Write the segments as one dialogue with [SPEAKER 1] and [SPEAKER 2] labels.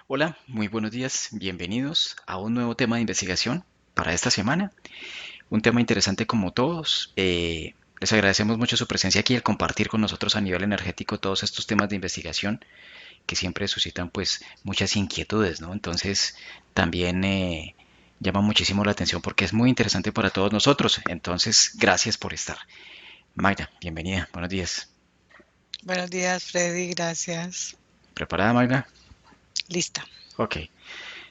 [SPEAKER 1] Hola, muy buenos días, bienvenidos a un nuevo tema de investigación para esta semana. Un tema interesante como todos. Les agradecemos mucho su presencia aquí, el compartir con nosotros a nivel energético todos estos temas de investigación que siempre suscitan pues muchas inquietudes, ¿no? Entonces también llama muchísimo la atención porque es muy interesante para todos nosotros. Entonces, gracias por estar. Magda, bienvenida, buenos días.
[SPEAKER 2] Buenos días, Freddy, gracias.
[SPEAKER 1] ¿Preparada, Magda?
[SPEAKER 2] Lista.
[SPEAKER 1] Ok,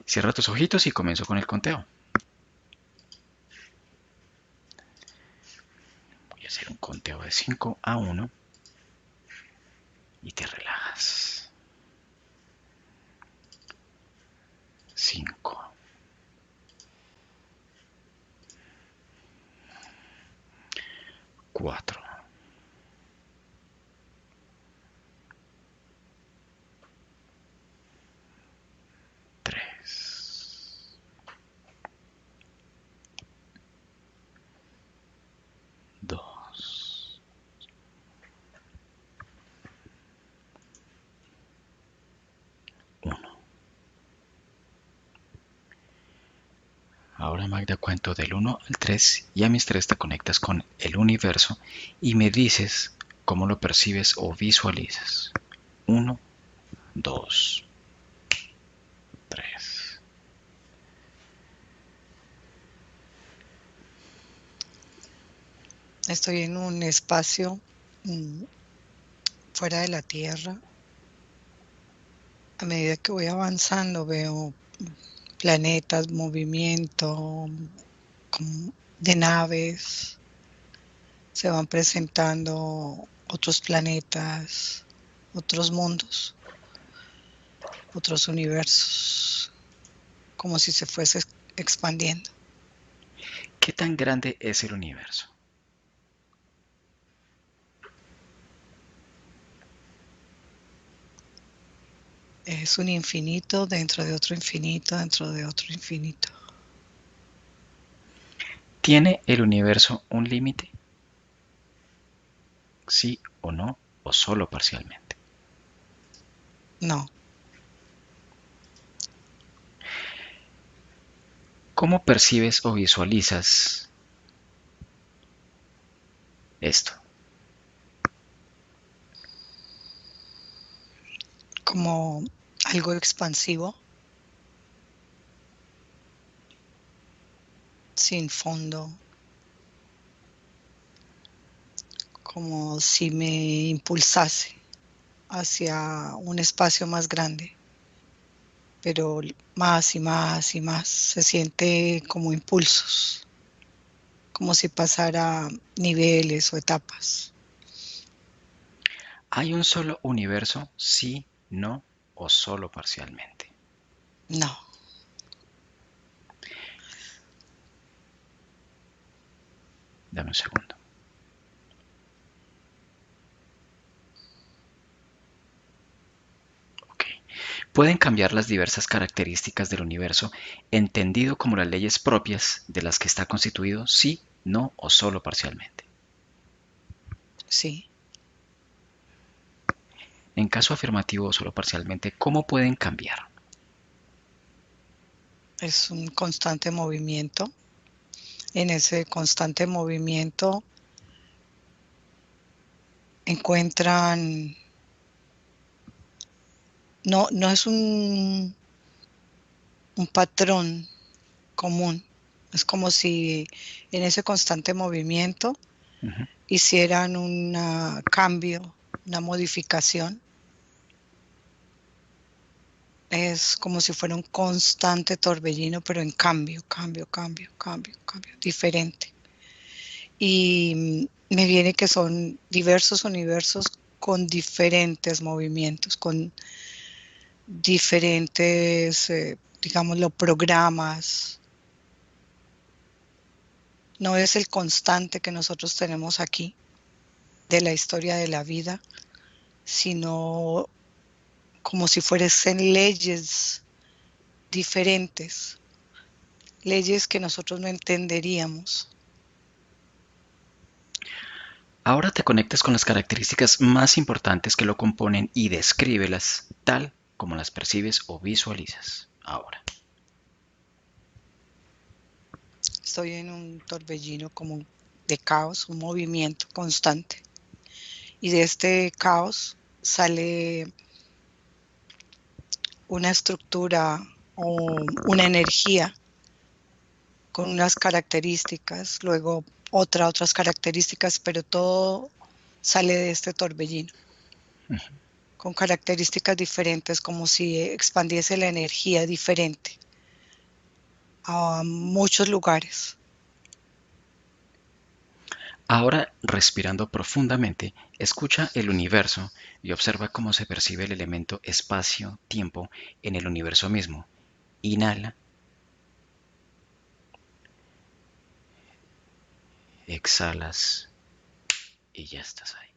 [SPEAKER 1] cierra tus ojitos y comienzo con el conteo. Voy a hacer un conteo de 5 a 1 y te relajas. 5, 4, 3, 2, 1. Ahora, Magda, cuento del 1 al 3 y a mis 3 te conectas con el universo y me dices cómo lo percibes o visualizas. 1, 2, 3.
[SPEAKER 2] Estoy en un espacio mm, fuera de la Tierra. A medida que voy avanzando, veo planetas, movimiento de naves. Se van presentando otros planetas, otros mundos, otros universos, como si se fuese expandiendo.
[SPEAKER 1] ¿Qué tan grande es el universo?
[SPEAKER 2] Es un infinito dentro de otro infinito, dentro de otro infinito.
[SPEAKER 1] ¿Tiene el universo un límite? ¿Sí o no? ¿O solo parcialmente?
[SPEAKER 2] No,
[SPEAKER 1] ¿Cómo percibes o visualizas esto?
[SPEAKER 2] como algo expansivo, sin fondo, como si me impulsase hacia un espacio más grande, pero más y más y más. Se siente como impulsos, como si pasara niveles o etapas.
[SPEAKER 1] ¿Hay un solo universo? ¿Sí, no o solo parcialmente?
[SPEAKER 2] No,
[SPEAKER 1] Dame un segundo. Ok. Pueden cambiar las diversas características del universo, entendido como las leyes propias de las que está constituido, sí, no o solo parcialmente.
[SPEAKER 2] sí.
[SPEAKER 1] En caso afirmativo o solo parcialmente, ¿cómo pueden cambiar?
[SPEAKER 2] Es un constante movimiento. En ese constante movimiento encuentran, no es un patrón común. Es como si en ese constante movimiento
[SPEAKER 1] Ujú.
[SPEAKER 2] hicieran un cambio, una modificación. Es como si fuera un constante torbellino, pero en cambio, cambio, cambio, cambio, cambio, diferente. Y me viene que son diversos universos con diferentes movimientos, con diferentes, digámoslo, programas. No es el constante que nosotros tenemos aquí de la historia de la vida, sino como si fuesen leyes diferentes, leyes que nosotros no entenderíamos.
[SPEAKER 1] Ahora te conectas con las características más importantes que lo componen y descríbelas tal como las percibes o visualizas ahora.
[SPEAKER 2] Estoy en un torbellino como de caos, un movimiento constante. Y de este caos sale una estructura o una energía con unas características, luego otras características, pero todo sale de este torbellino con características diferentes, como si expandiese la energía diferente a muchos lugares.
[SPEAKER 1] Ahora, respirando profundamente, escucha el universo y observa cómo se percibe el elemento espacio-tiempo en el universo mismo. Inhala, exhalas y ya estás ahí.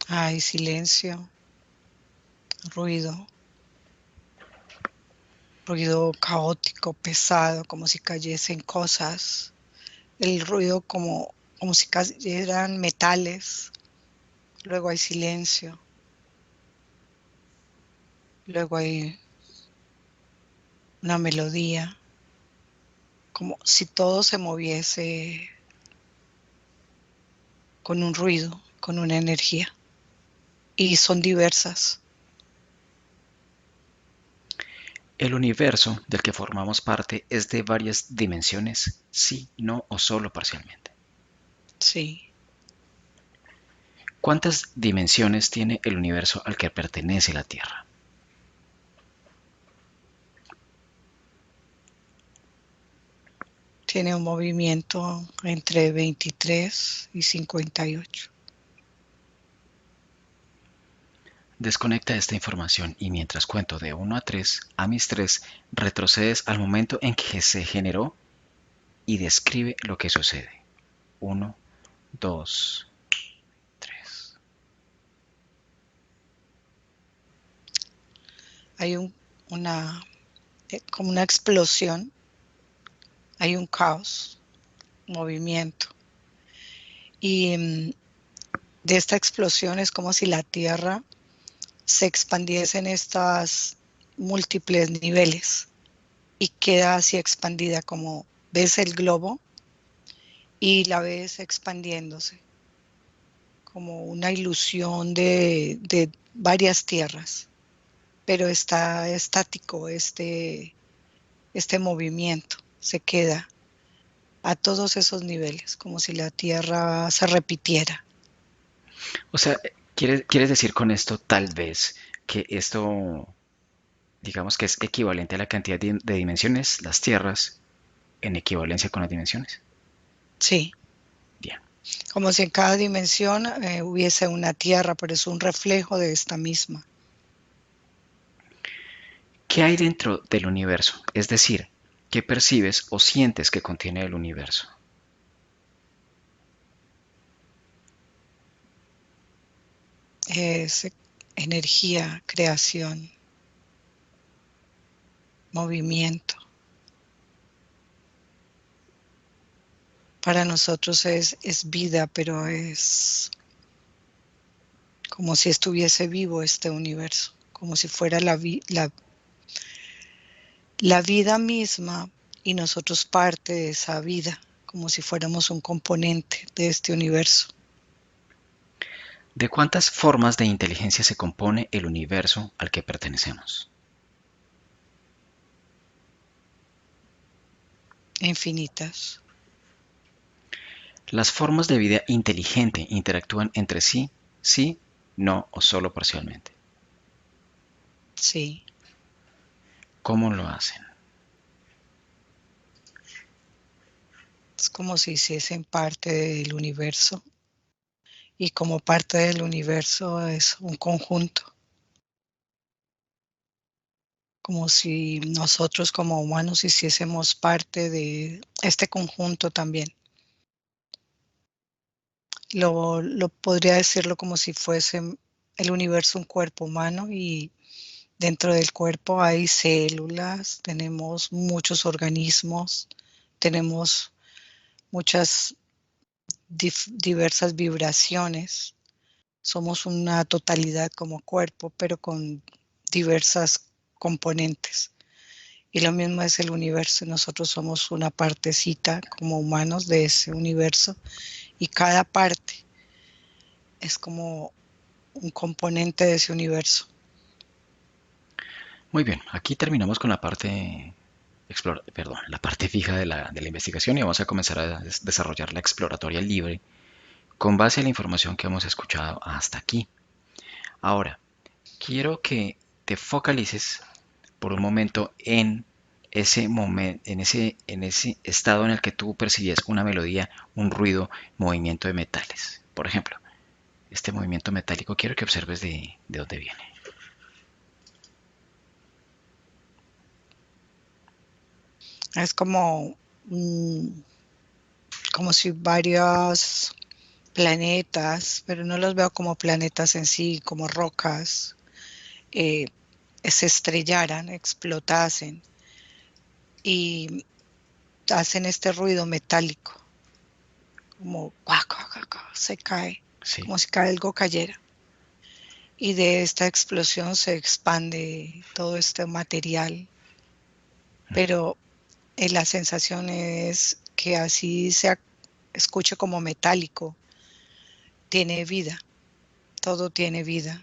[SPEAKER 2] Hay silencio, ruido, ruido caótico, pesado, como si cayesen cosas. El ruido como si cayeran metales. Luego hay silencio. Luego hay una melodía, como si todo se moviese con un ruido, con una energía. Y son diversas.
[SPEAKER 1] El universo del que formamos parte es de varias dimensiones, sí, no o solo parcialmente.
[SPEAKER 2] Sí,
[SPEAKER 1] ¿Cuántas dimensiones tiene el universo al que pertenece la Tierra?
[SPEAKER 2] tiene un movimiento entre 23 y 58.
[SPEAKER 1] Desconecta esta información y mientras cuento de 1 a 3, a mis 3, retrocedes al momento en que se generó y describe lo que sucede. 1, 2, 3.
[SPEAKER 2] Hay como una explosión, hay un caos, movimiento. Y de esta explosión es como si la Tierra se expandiese en estos múltiples niveles y queda así expandida, como ves el globo y la ves expandiéndose, como una ilusión de varias tierras, pero está estático este movimiento, se queda a todos esos niveles, como si la Tierra se repitiera.
[SPEAKER 1] O sea, ¿quieres decir con esto tal vez que esto, digamos que es equivalente a la cantidad de dimensiones, las tierras, en equivalencia con las dimensiones?
[SPEAKER 2] Sí,
[SPEAKER 1] Bien.
[SPEAKER 2] como si en cada dimensión hubiese una Tierra, pero es un reflejo de esta misma.
[SPEAKER 1] ¿Qué hay dentro del universo? Es decir, ¿qué percibes o sientes que contiene el universo?
[SPEAKER 2] Es energía, creación, movimiento. Para nosotros es vida, pero es como si estuviese vivo este universo, como si fuera la vida misma y nosotros parte de esa vida, como si fuéramos un componente de este universo.
[SPEAKER 1] ¿De cuántas formas de inteligencia se compone el universo al que pertenecemos?
[SPEAKER 2] Infinitas.
[SPEAKER 1] ¿Las formas de vida inteligente interactúan entre sí, sí, no o solo parcialmente?
[SPEAKER 2] Sí,
[SPEAKER 1] ¿Cómo lo hacen?
[SPEAKER 2] es como si hiciesen parte del universo y como parte del universo es un conjunto, como si nosotros como humanos hiciésemos parte de este conjunto también. Lo podría decirlo como si fuese el universo un cuerpo humano y dentro del cuerpo hay células, tenemos muchos organismos, tenemos muchas diversas vibraciones. Somos una totalidad como cuerpo, pero con diversas componentes. Y lo mismo es el universo. Nosotros somos una partecita como humanos de ese universo y cada parte es como un componente de ese universo.
[SPEAKER 1] Muy bien, aquí terminamos con la parte la parte fija de la investigación y vamos a comenzar a desarrollar la exploratoria libre con base a la información que hemos escuchado hasta aquí. Ahora, quiero que te focalices por un momento en ese momento, en ese estado en el que tú percibías una melodía, un ruido, movimiento de metales. Por ejemplo, este movimiento metálico quiero que observes de dónde viene.
[SPEAKER 2] Es como, como si varios planetas, pero no los veo como planetas en sí, como rocas, eh, se estrellaran, explotasen y hacen este ruido metálico, como cuac, cuac, cuac, cuac, se cae,
[SPEAKER 1] Sí.
[SPEAKER 2] como si algo cayera. Y de esta explosión se expande todo este material, pero la sensación es que así se escuche como metálico, tiene vida, todo tiene vida.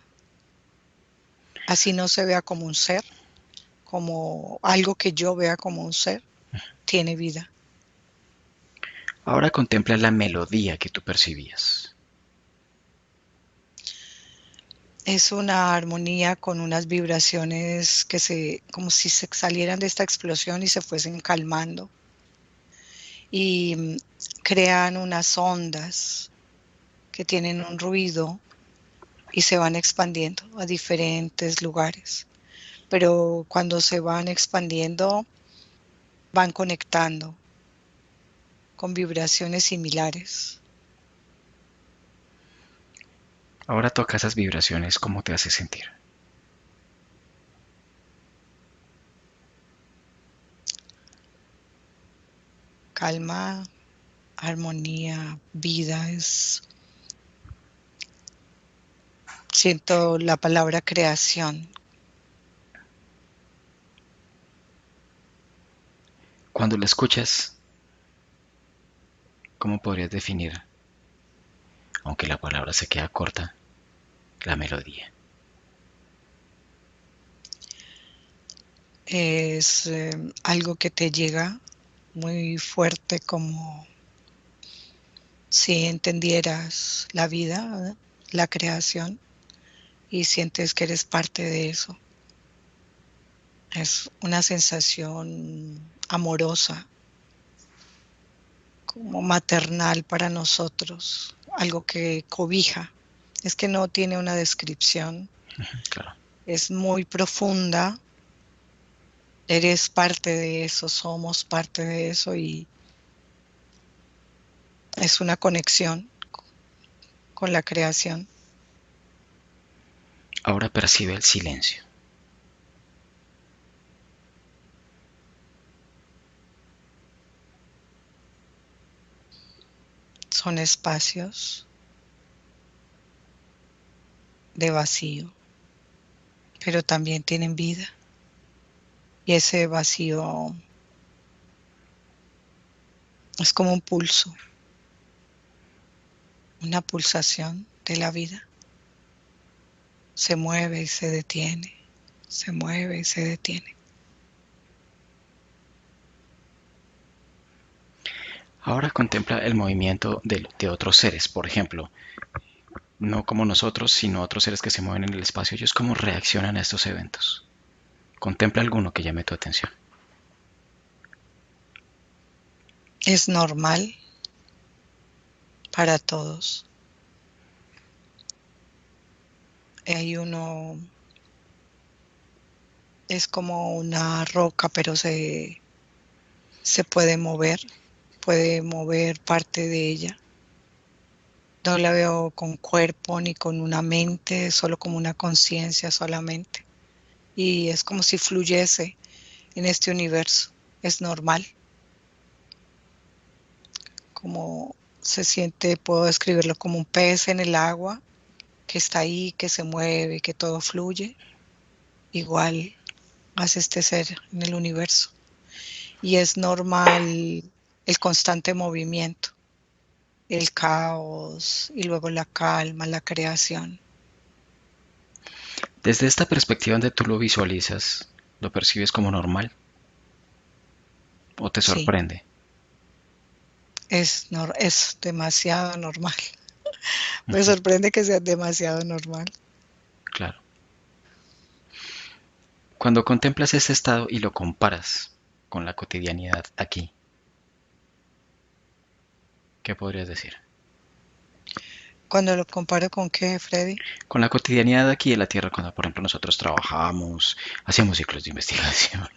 [SPEAKER 2] Así no se vea como un ser, como algo que yo vea como un ser, tiene vida.
[SPEAKER 1] Ahora contempla la melodía que tú percibías.
[SPEAKER 2] Es una armonía con unas vibraciones que como si se salieran de esta explosión y se fuesen calmando. Y crean unas ondas que tienen un ruido y se van expandiendo a diferentes lugares. Pero cuando se van expandiendo, van conectando con vibraciones similares.
[SPEAKER 1] Ahora toca esas vibraciones, ¿cómo te hace sentir?
[SPEAKER 2] Calma, armonía, vida, siento la palabra creación.
[SPEAKER 1] Cuando la escuchas, ¿cómo podrías definir, aunque la palabra se queda corta, la melodía?
[SPEAKER 2] Es algo que te llega muy fuerte, como si entendieras la vida, ¿verdad? La creación, y sientes que eres parte de eso. Es una sensación amorosa, como maternal para nosotros, algo que cobija. Es que no tiene una descripción,
[SPEAKER 1] Claro.
[SPEAKER 2] es muy profunda. Eres parte de eso, somos parte de eso y es una conexión con la creación.
[SPEAKER 1] Ahora percibe el silencio.
[SPEAKER 2] Son espacios de vacío, pero también tienen vida. Y ese vacío es como un pulso, una pulsación de la vida. Se mueve y se detiene, se mueve y se detiene.
[SPEAKER 1] Ahora contempla el movimiento de otros seres, por ejemplo, no como nosotros, sino otros seres que se mueven en el espacio. Ellos cómo reaccionan a estos eventos. Contempla alguno que llame tu atención.
[SPEAKER 2] Es normal para todos. Hay uno, es como una roca, pero se puede mover parte de ella. No la veo con cuerpo ni con una mente, solo como una conciencia solamente. Y es como si fluyese en este universo. Es normal, como se siente, puedo describirlo como un pez en el agua, que está ahí, que se mueve, que todo fluye. Igual hace este ser en el universo. Y es normal el constante movimiento, el caos y luego la calma, la creación.
[SPEAKER 1] Desde esta perspectiva donde tú lo visualizas, ¿lo percibes como normal o te
[SPEAKER 2] Sí,
[SPEAKER 1] sorprende?
[SPEAKER 2] es demasiado normal. Me sorprende que sea demasiado normal.
[SPEAKER 1] Claro. Cuando contemplas este estado y lo comparas con la cotidianidad aquí, ¿qué podrías decir?
[SPEAKER 2] Cuando lo comparo con qué, Freddy,
[SPEAKER 1] Con la cotidianidad aquí de la Tierra, cuando por ejemplo nosotros trabajamos, hacemos ciclos de investigación,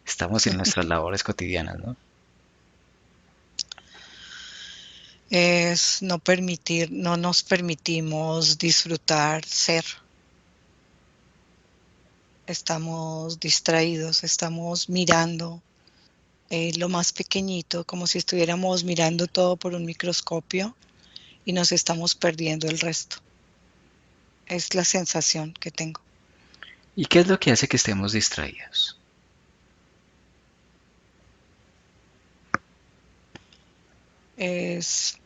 [SPEAKER 1] estamos en nuestras labores cotidianas, ¿no?
[SPEAKER 2] es no permitir, no nos permitimos disfrutar ser. Estamos distraídos, estamos mirando lo más pequeñito, como si estuviéramos mirando todo por un microscopio y nos estamos perdiendo el resto. Es la sensación que tengo.
[SPEAKER 1] ¿Y qué es lo que hace que estemos distraídos?
[SPEAKER 2] Es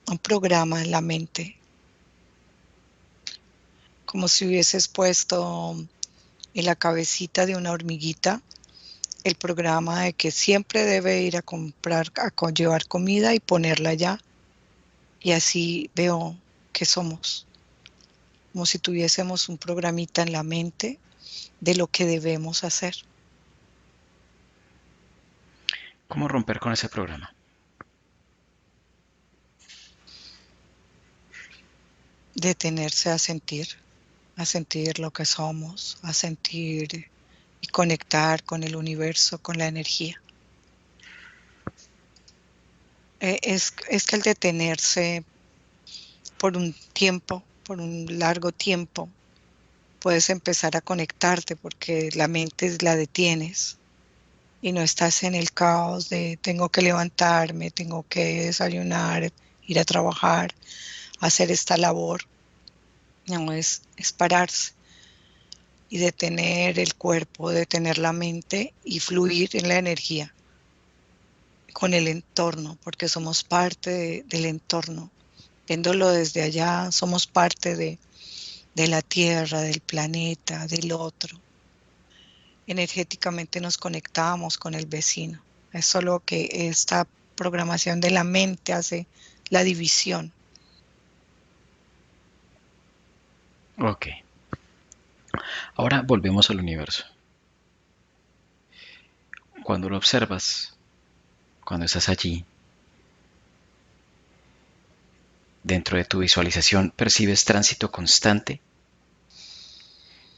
[SPEAKER 2] un programa en la mente, como si hubieses puesto en la cabecita de una hormiguita el programa de que siempre debe ir a comprar, llevar comida y ponerla allá. Y así veo que somos, como si tuviésemos un programita en la mente de lo que debemos hacer.
[SPEAKER 1] ¿Cómo romper con ese programa?
[SPEAKER 2] Detenerse a sentir lo que somos, a sentir y conectar con el universo, con la energía. Es que al detenerse por un tiempo, por un largo tiempo, puedes empezar a conectarte porque la mente la detienes y no estás en el caos de tengo que levantarme, tengo que desayunar, ir a trabajar, hacer esta labor. No, es pararse y detener el cuerpo, detener la mente y fluir en la energía con el entorno, porque somos parte del entorno. Viéndolo desde allá, somos parte de la Tierra, del planeta, del otro. Energéticamente nos conectamos con el vecino. Es solo que esta programación de la mente hace la división.
[SPEAKER 1] Ok, ahora volvemos al universo. Cuando lo observas, cuando estás allí, dentro de tu visualización, percibes tránsito constante.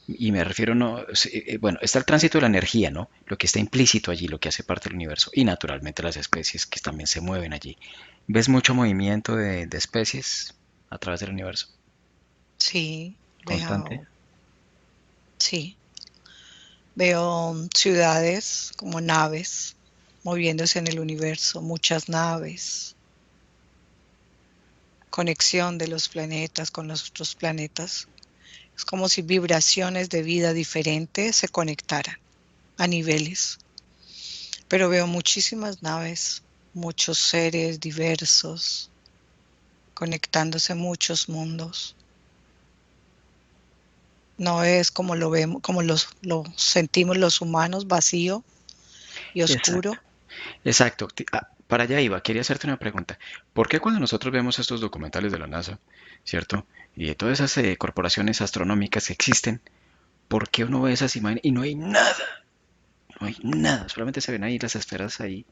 [SPEAKER 1] Y me refiero, no, bueno, está el tránsito de la energía, ¿no? Lo que está implícito allí, lo que hace parte del universo. Y naturalmente las especies que también se mueven allí. ¿Ves mucho movimiento de especies a través del universo?
[SPEAKER 2] Sí,
[SPEAKER 1] Constante.
[SPEAKER 2] sí, veo ciudades como naves moviéndose en el universo, muchas naves, conexión de los planetas con los otros planetas. Es como si vibraciones de vida diferentes se conectaran a niveles. Pero veo muchísimas naves, muchos seres diversos, conectándose muchos mundos. No es como lo vemos, como lo sentimos los humanos, vacío y
[SPEAKER 1] Exacto.
[SPEAKER 2] oscuro.
[SPEAKER 1] Exacto. Para allá iba. Quería hacerte una pregunta. ¿Por qué cuando nosotros vemos estos documentales de la NASA, ¿cierto? Y de todas esas corporaciones astronómicas que existen, ¿por qué uno ve esas imágenes y no hay nada? No hay nada. Solamente se ven ahí las esferas ahí,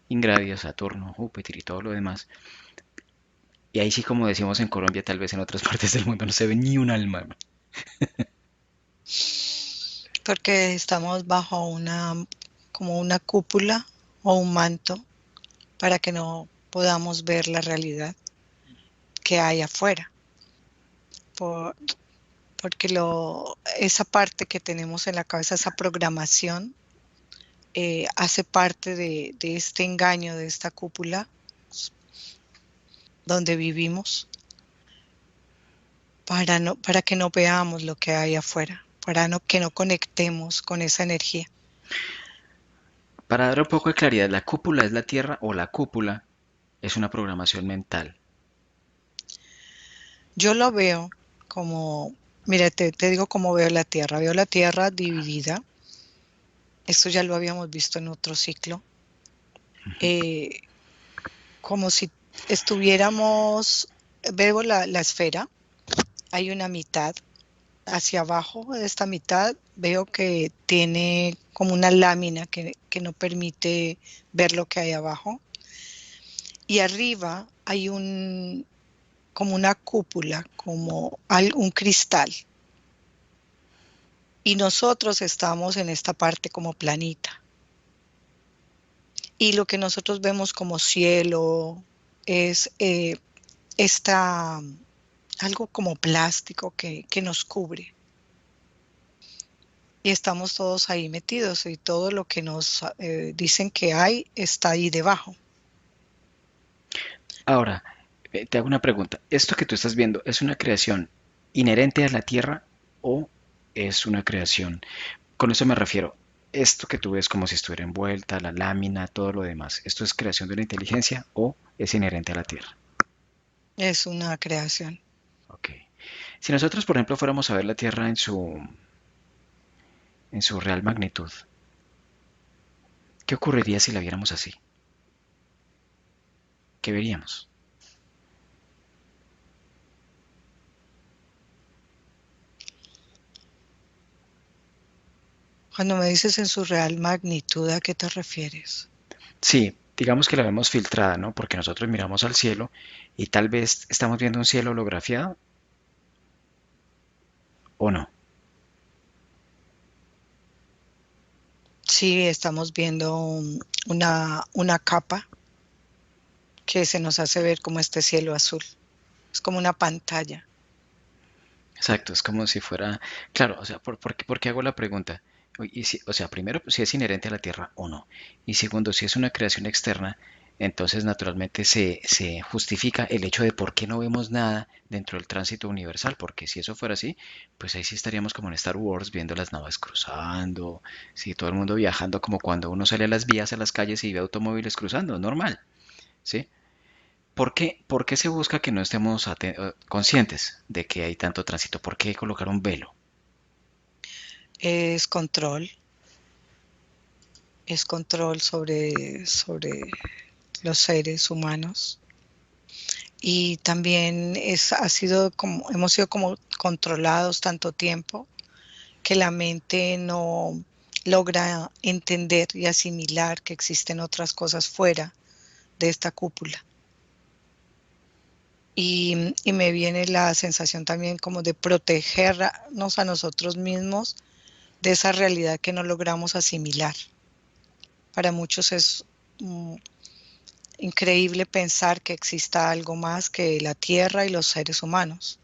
[SPEAKER 1] Ingradia, Saturno, Júpiter y todo lo demás. Y ahí sí, como decimos en Colombia, tal vez en otras partes del mundo no se ve ni un alma.
[SPEAKER 2] Porque estamos bajo como una cúpula o un manto para que no podamos ver la realidad que hay afuera. Por- Porque esa parte que tenemos en la cabeza, esa programación, hace parte de este engaño, de esta cúpula, donde vivimos para que no veamos lo que hay afuera, que no conectemos con esa energía.
[SPEAKER 1] Para dar un poco de claridad, ¿la cúpula es la Tierra o la cúpula es una programación mental?
[SPEAKER 2] Yo lo veo como, mira, te digo cómo veo la Tierra. Veo la Tierra dividida. Esto ya lo habíamos visto en otro ciclo. eh, Como si estuviéramos, veo la esfera, hay una mitad. Hacia abajo de esta mitad veo que tiene como una lámina que no permite ver lo que hay abajo. Y arriba hay como una cúpula, como un cristal. Y nosotros estamos en esta parte como planita. Y lo que nosotros vemos como cielo es esta, algo como plástico que nos cubre. Y estamos todos ahí metidos y todo lo que nos dicen que hay está ahí debajo.
[SPEAKER 1] Ahora, te hago una pregunta. ¿Esto que tú estás viendo es una creación inherente a la Tierra o es una creación? Con eso me refiero. Esto que tú ves como si estuviera envuelta, la lámina, todo lo demás, ¿esto es creación de una inteligencia o es inherente a la Tierra?
[SPEAKER 2] Es una creación.
[SPEAKER 1] Ok. Si nosotros, por ejemplo, fuéramos a ver la Tierra en su real magnitud, ¿qué ocurriría si la viéramos así? ¿Qué veríamos?
[SPEAKER 2] Cuando me dices en su real magnitud, ¿a qué te refieres?
[SPEAKER 1] Sí, digamos que la vemos filtrada, ¿no? Porque nosotros miramos al cielo y tal vez estamos viendo un cielo holografiado o no.
[SPEAKER 2] Sí, estamos viendo una capa que se nos hace ver como este cielo azul. Es como una pantalla.
[SPEAKER 1] Exacto, es como si fuera, claro, o sea, por qué hago la pregunta? O sea, primero, pues, si es inherente a la Tierra o no. Y segundo, si es una creación externa, entonces naturalmente se justifica el hecho de por qué no vemos nada dentro del tránsito universal, porque si eso fuera así, pues ahí sí estaríamos como en Star Wars viendo las naves cruzando, sí, todo el mundo viajando como cuando uno sale a las vías, a las calles y ve automóviles cruzando, normal, ¿sí? Por qué se busca que no estemos conscientes de que hay tanto tránsito? ¿Por qué colocar un velo?
[SPEAKER 2] Es control, es control sobre los seres humanos. Y también ha sido como, hemos sido como controlados tanto tiempo que la mente no logra entender y asimilar que existen otras cosas fuera de esta cúpula. Y me viene la sensación también como de protegernos a nosotros mismos de esa realidad que no logramos asimilar. Para muchos es increíble pensar que exista algo más que la Tierra y los seres humanos.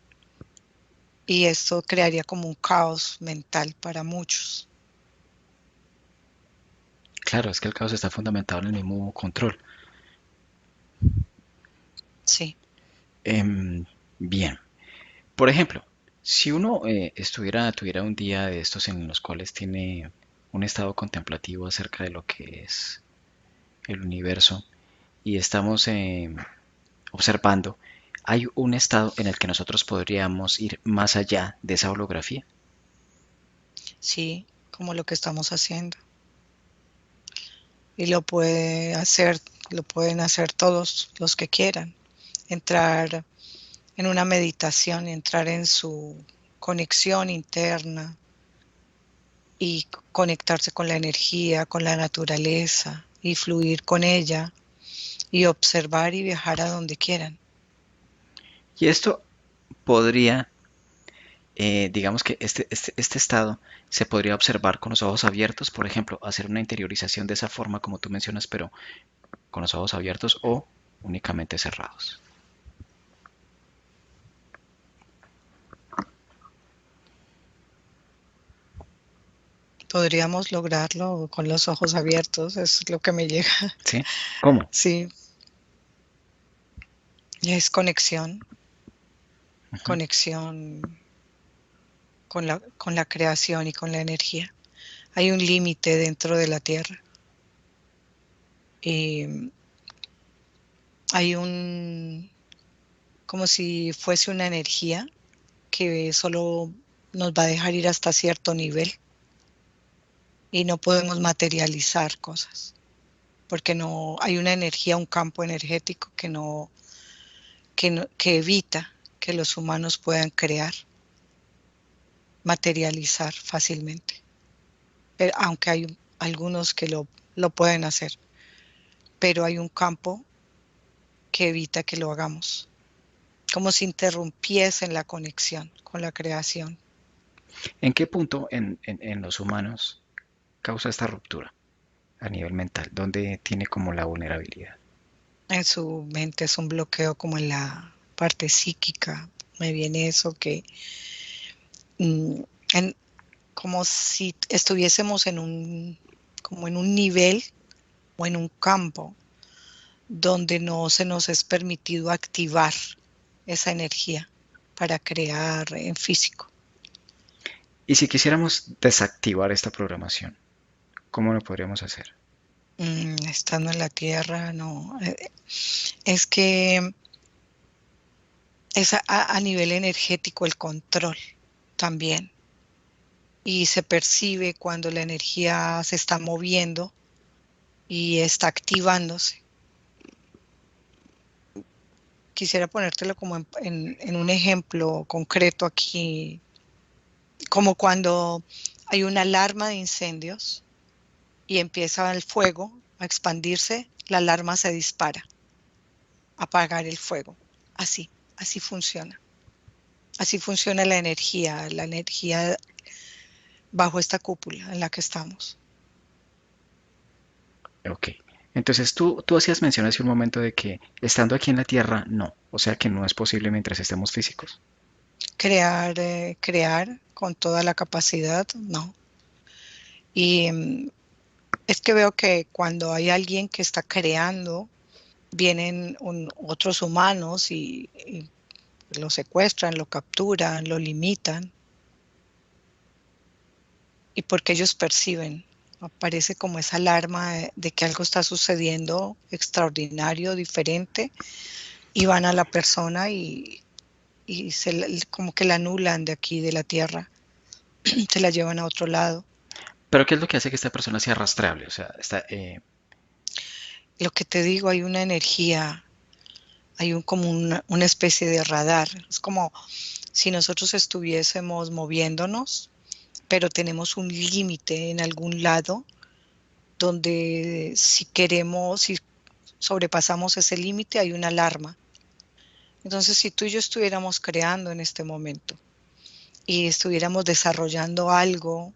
[SPEAKER 2] Y esto crearía como un caos mental para muchos.
[SPEAKER 1] Claro, es que el caos está fundamentado en el mismo control.
[SPEAKER 2] Sí,
[SPEAKER 1] Em, bien, por ejemplo, si uno tuviera un día de estos en los cuales tiene un estado contemplativo acerca de lo que es el universo y estamos observando, ¿hay un estado en el que nosotros podríamos ir más allá de esa holografía?
[SPEAKER 2] sí, como lo que estamos haciendo. Y lo pueden hacer todos los que quieran. Entrar en una meditación, entrar en su conexión interna y conectarse con la energía, con la naturaleza y fluir con ella y observar y viajar a donde quieran.
[SPEAKER 1] Y esto podría, digamos que este estado se podría observar con los ojos abiertos, por ejemplo, hacer una interiorización de esa forma como tú mencionas, pero con los ojos abiertos o únicamente cerrados.
[SPEAKER 2] Podríamos lograrlo con los ojos abiertos, es lo que me llega.
[SPEAKER 1] ¿Sí? ¿Cómo?
[SPEAKER 2] Sí, Es conexión,
[SPEAKER 1] Ujú.
[SPEAKER 2] conexión con la creación y con la energía. Hay un límite dentro de la Tierra. Y hay como si fuese una energía que solo nos va a dejar ir hasta cierto nivel y no podemos materializar cosas, porque no hay una energía, un campo energético que evita que los humanos puedan crear, materializar fácilmente. Pero, aunque hay algunos que lo pueden hacer, pero hay un campo que evita que lo hagamos, como si interrumpiesen la conexión con la creación.
[SPEAKER 1] ¿En qué punto en los humanos causa esta ruptura a nivel mental? ¿Dónde tiene como la vulnerabilidad?
[SPEAKER 2] En su mente es un bloqueo como en la parte psíquica. Me viene eso que mm, en- como si estuviésemos como en un nivel o en un campo donde no se nos es permitido activar esa energía para crear en físico.
[SPEAKER 1] Y si quisiéramos desactivar esta programación, ¿cómo lo podríamos hacer?
[SPEAKER 2] Estando en la tierra, no. Es que es a nivel energético el control también. Y se percibe cuando la energía se está moviendo y está activándose. Quisiera ponértelo como en un ejemplo concreto aquí, como cuando hay una alarma de incendios y empieza el fuego a expandirse, la alarma se dispara, a apagar el fuego. Así, así funciona. Así funciona la energía bajo esta cúpula en la que estamos.
[SPEAKER 1] Ok. Entonces tú hacías mención hace un momento de que estando aquí en la Tierra, no. O sea que no es posible mientras estemos físicos.
[SPEAKER 2] Crear con toda la capacidad, no. Y es que veo que cuando hay alguien que está creando, vienen otros humanos y lo secuestran, lo capturan, lo limitan, y porque ellos perciben, aparece como esa alarma de que algo está sucediendo extraordinario, diferente, y van a la persona y como que la anulan de aquí, de la tierra, se la llevan a otro lado.
[SPEAKER 1] Pero ¿qué es lo que hace que esta persona sea rastreable? O sea,
[SPEAKER 2] Lo que te digo, hay una energía, hay como una especie de radar. Es como si nosotros estuviésemos moviéndonos, pero tenemos un límite en algún lado donde si queremos, si sobrepasamos ese límite, hay una alarma. Entonces, si tú y yo estuviéramos creando en este momento y estuviéramos desarrollando algo,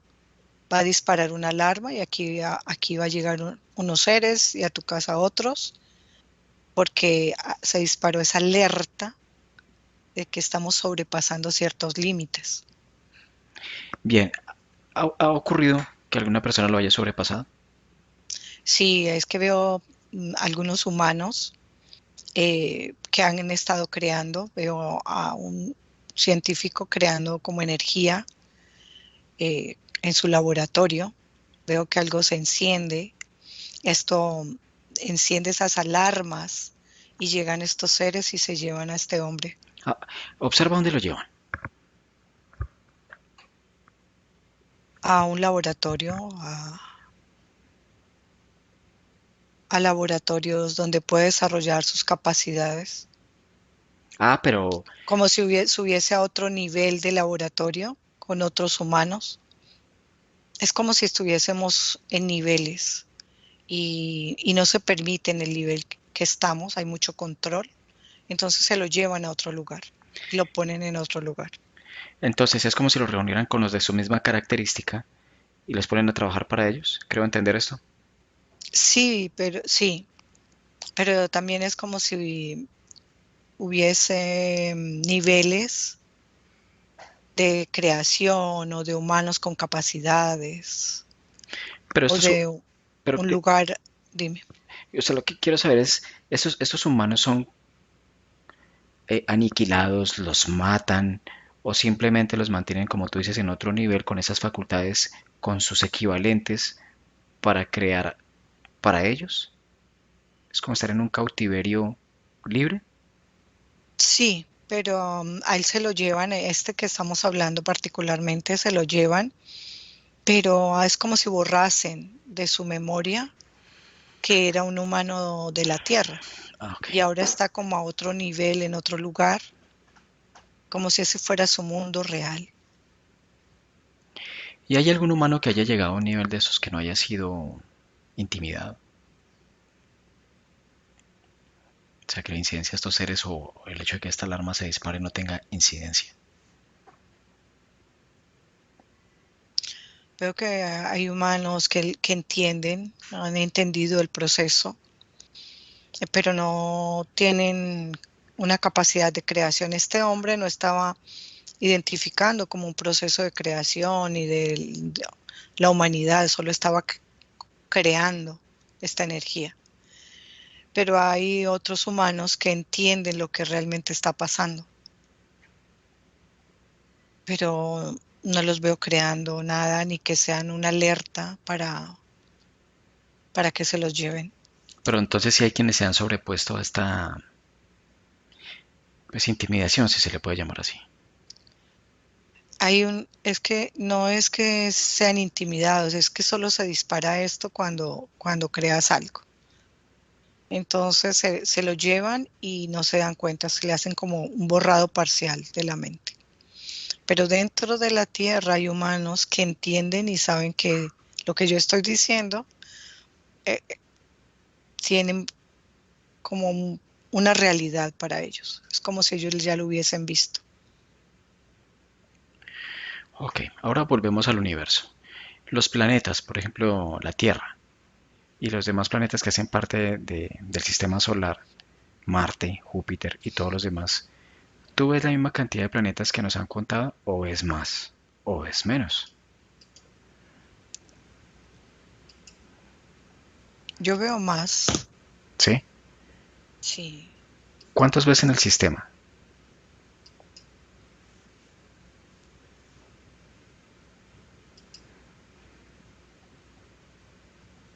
[SPEAKER 2] va a disparar una alarma y aquí va a llegar unos seres y a tu casa otros, porque se disparó esa alerta de que estamos sobrepasando ciertos límites.
[SPEAKER 1] bien, ¿ha ocurrido que alguna persona lo haya sobrepasado?
[SPEAKER 2] Sí, es que veo algunos humanos que han estado creando, veo a un científico creando como energía en su laboratorio, veo que algo se enciende, esto enciende esas alarmas y llegan estos seres y se llevan a este hombre
[SPEAKER 1] Ah, observa dónde lo llevan.
[SPEAKER 2] a un laboratorio, a laboratorios donde puede desarrollar sus capacidades,
[SPEAKER 1] Ah, pero,
[SPEAKER 2] como si subiese a otro nivel de laboratorio con otros humanos. Es como si estuviésemos en niveles y no se permite en el nivel que estamos, hay mucho control, entonces se lo llevan a otro lugar y lo ponen en otro lugar.
[SPEAKER 1] entonces es como si los reunieran con los de su misma característica y los ponen a trabajar para ellos. Creo entender esto.
[SPEAKER 2] Sí, pero también es como si hubiese niveles de creación o de humanos con capacidades
[SPEAKER 1] Pero
[SPEAKER 2] o
[SPEAKER 1] esto es,
[SPEAKER 2] de
[SPEAKER 1] pero
[SPEAKER 2] un
[SPEAKER 1] que,
[SPEAKER 2] lugar, dime.
[SPEAKER 1] o sea, lo que quiero saber es, estos humanos son aniquilados, los matan o simplemente los mantienen, como tú dices, en otro nivel con esas facultades, con sus equivalentes para crear para ellos. Es como estar en un cautiverio libre.
[SPEAKER 2] Sí, pero a él se lo llevan, este que estamos hablando particularmente, se lo llevan, pero es como si borrasen de su memoria que era un humano de la Tierra
[SPEAKER 1] Ah, ok.
[SPEAKER 2] y ahora está como a otro nivel, en otro lugar, como si ese fuera su mundo real.
[SPEAKER 1] ¿Y hay algún humano que haya llegado a un nivel de esos que no haya sido intimidado? O sea, que la incidencia de estos seres o el hecho de que esta alarma se dispare no tenga incidencia.
[SPEAKER 2] Veo que hay humanos que entienden, han entendido el proceso, pero no tienen una capacidad de creación. Este hombre no estaba identificando como un proceso de creación y de la humanidad, solo estaba creando esta energía. Pero hay otros humanos que entienden lo que realmente está pasando, pero no los veo creando nada ni que sean una alerta para que se los lleven.
[SPEAKER 1] Pero entonces sí hay quienes se han sobrepuesto a esta pues, intimidación, si se le puede llamar así.
[SPEAKER 2] Es que no es que sean intimidados, es que solo se dispara esto cuando creas algo. Entonces se lo llevan y no se dan cuenta, se le hacen como un borrado parcial de la mente. Pero dentro de la Tierra hay humanos que entienden y saben que lo que yo estoy diciendo eh, tienen como una realidad para ellos. Es como si ellos ya lo hubiesen visto.
[SPEAKER 1] Ok, ahora volvemos al universo. Los planetas, por ejemplo, la Tierra y los demás planetas que hacen parte del sistema solar, Marte, Júpiter y todos los demás, ¿tú ves la misma cantidad de planetas que nos han contado o es más o es menos?
[SPEAKER 2] Yo veo más,
[SPEAKER 1] ¿Sí?
[SPEAKER 2] sí,
[SPEAKER 1] ¿Cuántos ves en el sistema?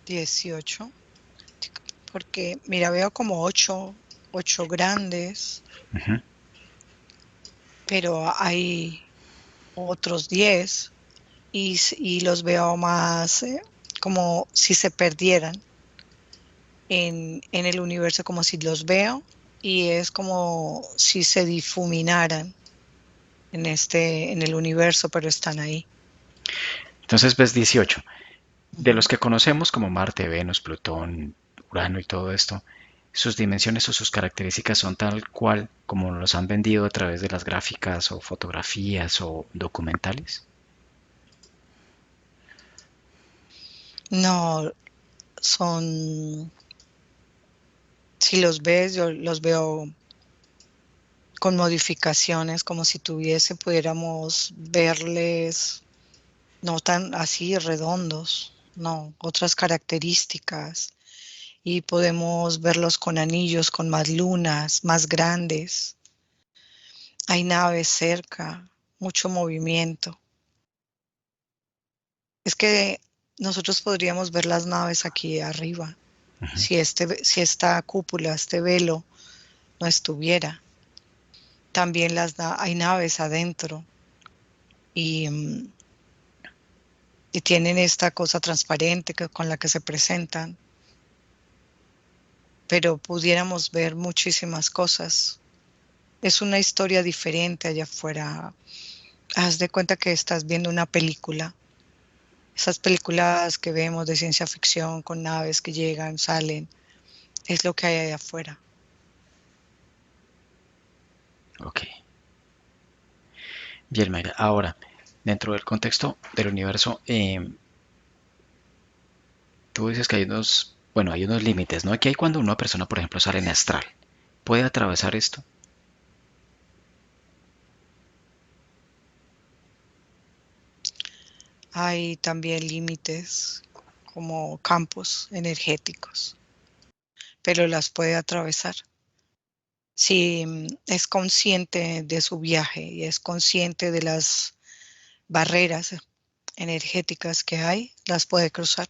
[SPEAKER 2] 18, porque mira, veo como ocho grandes,
[SPEAKER 1] Ujú.
[SPEAKER 2] pero hay otros 10 y los veo más como si se perdieran en el universo, como si los veo y es como si se difuminaran en el universo, pero están ahí.
[SPEAKER 1] Entonces ves 18. De los
[SPEAKER 2] Ujú.
[SPEAKER 1] que conocemos como Marte, Venus, Plutón, Urano y todo esto, sus dimensiones o sus características son tal cual como nos los han vendido a través de las gráficas o fotografías o documentales.
[SPEAKER 2] No, son, si los ves, yo los veo con modificaciones, como si pudiéramos verles no tan así redondos, no, otras características. Y podemos verlos con anillos, con más lunas, más grandes. Hay naves cerca, mucho movimiento. Es que nosotros podríamos ver las naves aquí arriba,
[SPEAKER 1] Ujú.
[SPEAKER 2] si esta cúpula, este velo no estuviera. También hay naves adentro y, y tienen esta cosa transparente con la que se presentan, pero pudiéramos ver muchísimas cosas. Es una historia diferente allá afuera. Haz de cuenta que estás viendo una película. Esas películas que vemos de ciencia ficción con naves que llegan, salen, es lo que hay allá afuera.
[SPEAKER 1] Ok. Bien, Mayra. Ahora, dentro del contexto del universo, tú dices que hay unos, bueno, hay unos límites, ¿no? Aquí hay cuando una persona, por ejemplo, sale en astral. ¿Puede atravesar esto?
[SPEAKER 2] Hay también límites como campos energéticos, pero las puede atravesar. Si es consciente de su viaje y es consciente de las barreras energéticas que hay, las puede cruzar.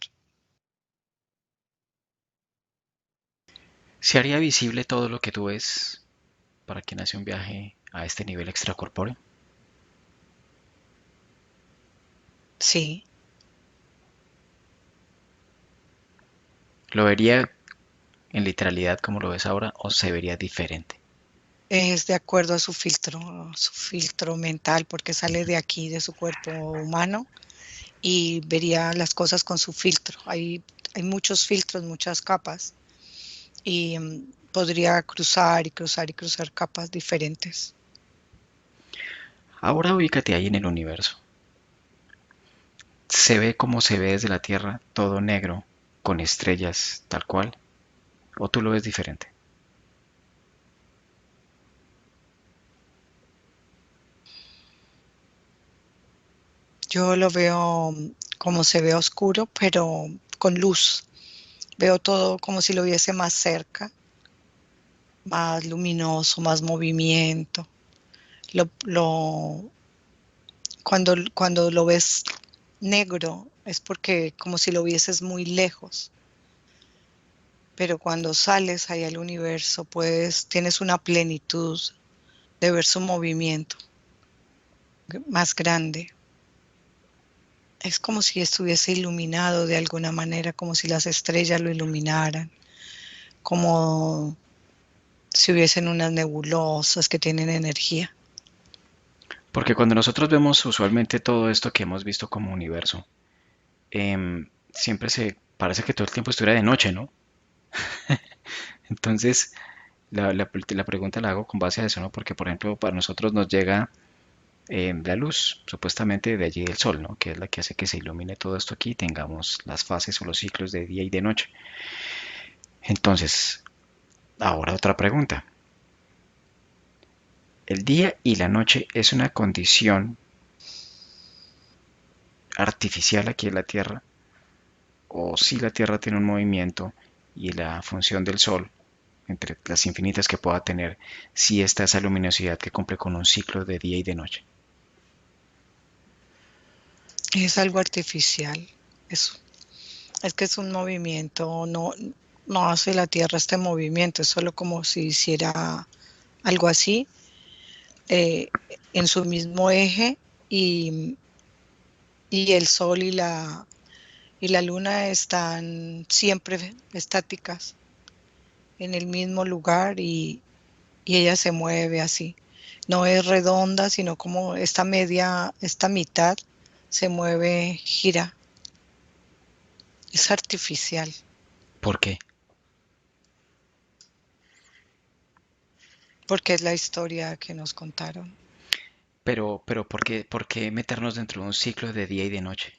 [SPEAKER 1] ¿Se haría visible todo lo que tú ves para quien hace un viaje a este nivel extracorpóreo?
[SPEAKER 2] Sí,
[SPEAKER 1] ¿Lo vería en literalidad como lo ves ahora o se vería diferente?
[SPEAKER 2] es de acuerdo a su filtro mental, porque sale de aquí, de su cuerpo humano, y vería las cosas con su filtro. Hay muchos filtros, muchas capas, y podría cruzar y cruzar y cruzar capas diferentes.
[SPEAKER 1] Ahora ubícate ahí en el universo. ¿Se ve como se ve desde la Tierra, todo negro, con estrellas, tal cual? ¿O tú lo ves diferente?
[SPEAKER 2] Yo lo veo como se ve oscuro, pero con luz. Veo todo como si lo viese más cerca, más luminoso, más movimiento. Lo, lo, cuando lo ves negro es porque como si lo vieses muy lejos, pero cuando sales ahí al universo, pues tienes una plenitud de ver su movimiento más grande. Es como si estuviese iluminado de alguna manera, como si las estrellas lo iluminaran, como si hubiesen unas nebulosas que tienen energía.
[SPEAKER 1] Porque cuando nosotros vemos usualmente todo esto que hemos visto como universo, siempre se parece que todo el tiempo estuviera de noche, ¿no? Entonces, la pregunta la hago con base a eso, ¿no? Porque, por ejemplo, para nosotros nos llega la luz, supuestamente de allí del sol, ¿no? Que es la que hace que se ilumine todo esto aquí y tengamos las fases o los ciclos de día y de noche. Entonces, ahora otra pregunta. ¿El día y la noche es una condición artificial aquí en la Tierra? ¿O si la Tierra tiene un movimiento y la función del sol, entre las infinitas que pueda tener, si está esa luminosidad que cumple con un ciclo de día y de noche?
[SPEAKER 2] Es algo artificial. Es, es que es un movimiento, no hace la Tierra este movimiento, es solo como si hiciera algo así eh, en su mismo eje y, y el Sol y la Luna están siempre estáticas en el mismo lugar y ella se mueve así. No es redonda, sino como esta media, esta mitad se mueve, gira. Es artificial,
[SPEAKER 1] ¿Por qué?
[SPEAKER 2] porque es la historia que nos contaron.
[SPEAKER 1] Pero por qué meternos dentro de un ciclo de día y de noche?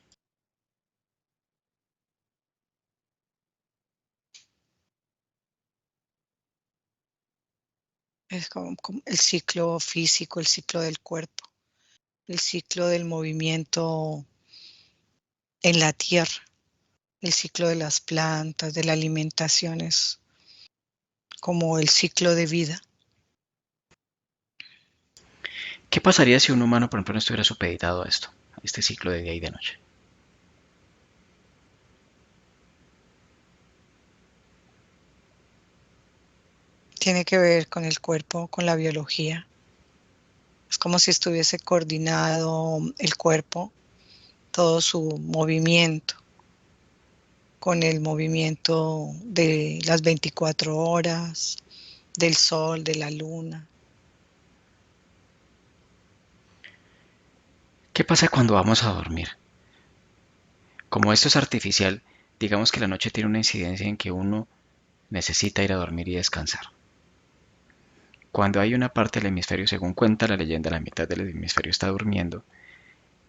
[SPEAKER 2] Es como el ciclo físico, el ciclo del cuerpo, el ciclo del movimiento en la tierra, el ciclo de las plantas, de la alimentación, es como el ciclo de vida.
[SPEAKER 1] ¿Qué pasaría si un humano, por ejemplo, no estuviera supeditado a esto, a este ciclo de día y de noche?
[SPEAKER 2] Tiene que ver con el cuerpo, con la biología. Es como si estuviese coordinado el cuerpo, todo su movimiento, con el movimiento de las 24 horas, del sol, de la luna.
[SPEAKER 1] ¿Qué pasa cuando vamos a dormir? Como esto es artificial, digamos que la noche tiene una incidencia en que uno necesita ir a dormir y descansar. Cuando hay una parte del hemisferio, según cuenta la leyenda, la mitad del hemisferio está durmiendo,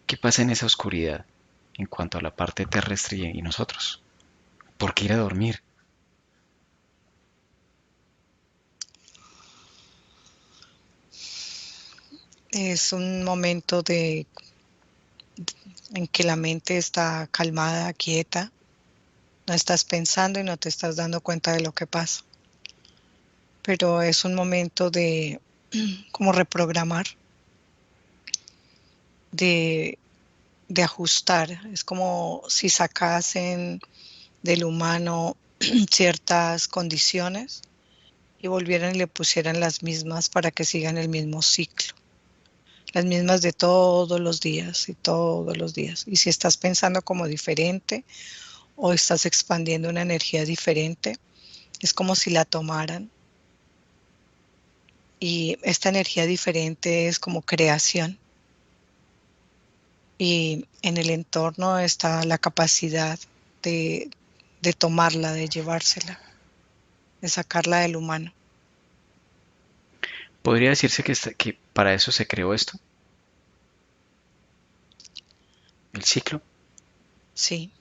[SPEAKER 1] ¿qué pasa en esa oscuridad en cuanto a la parte terrestre y nosotros? ¿Por qué ir a dormir?
[SPEAKER 2] Es un momento en que la mente está calmada, quieta, no estás pensando y no te estás dando cuenta de lo que pasa. pero es un momento de como reprogramar, de, de ajustar. Es como si sacasen del humano ciertas condiciones y volvieran y le pusieran las mismas para que sigan el mismo ciclo. Las mismas de todos los días y todos los días. Y si estás pensando como diferente o estás expandiendo una energía diferente, es como si la tomaran. Y esta energía diferente es como creación. Y en el entorno está la capacidad de, de tomarla, de llevársela, de sacarla del humano.
[SPEAKER 1] Podría decirse que para eso se creó esto, el ciclo.
[SPEAKER 2] Sí,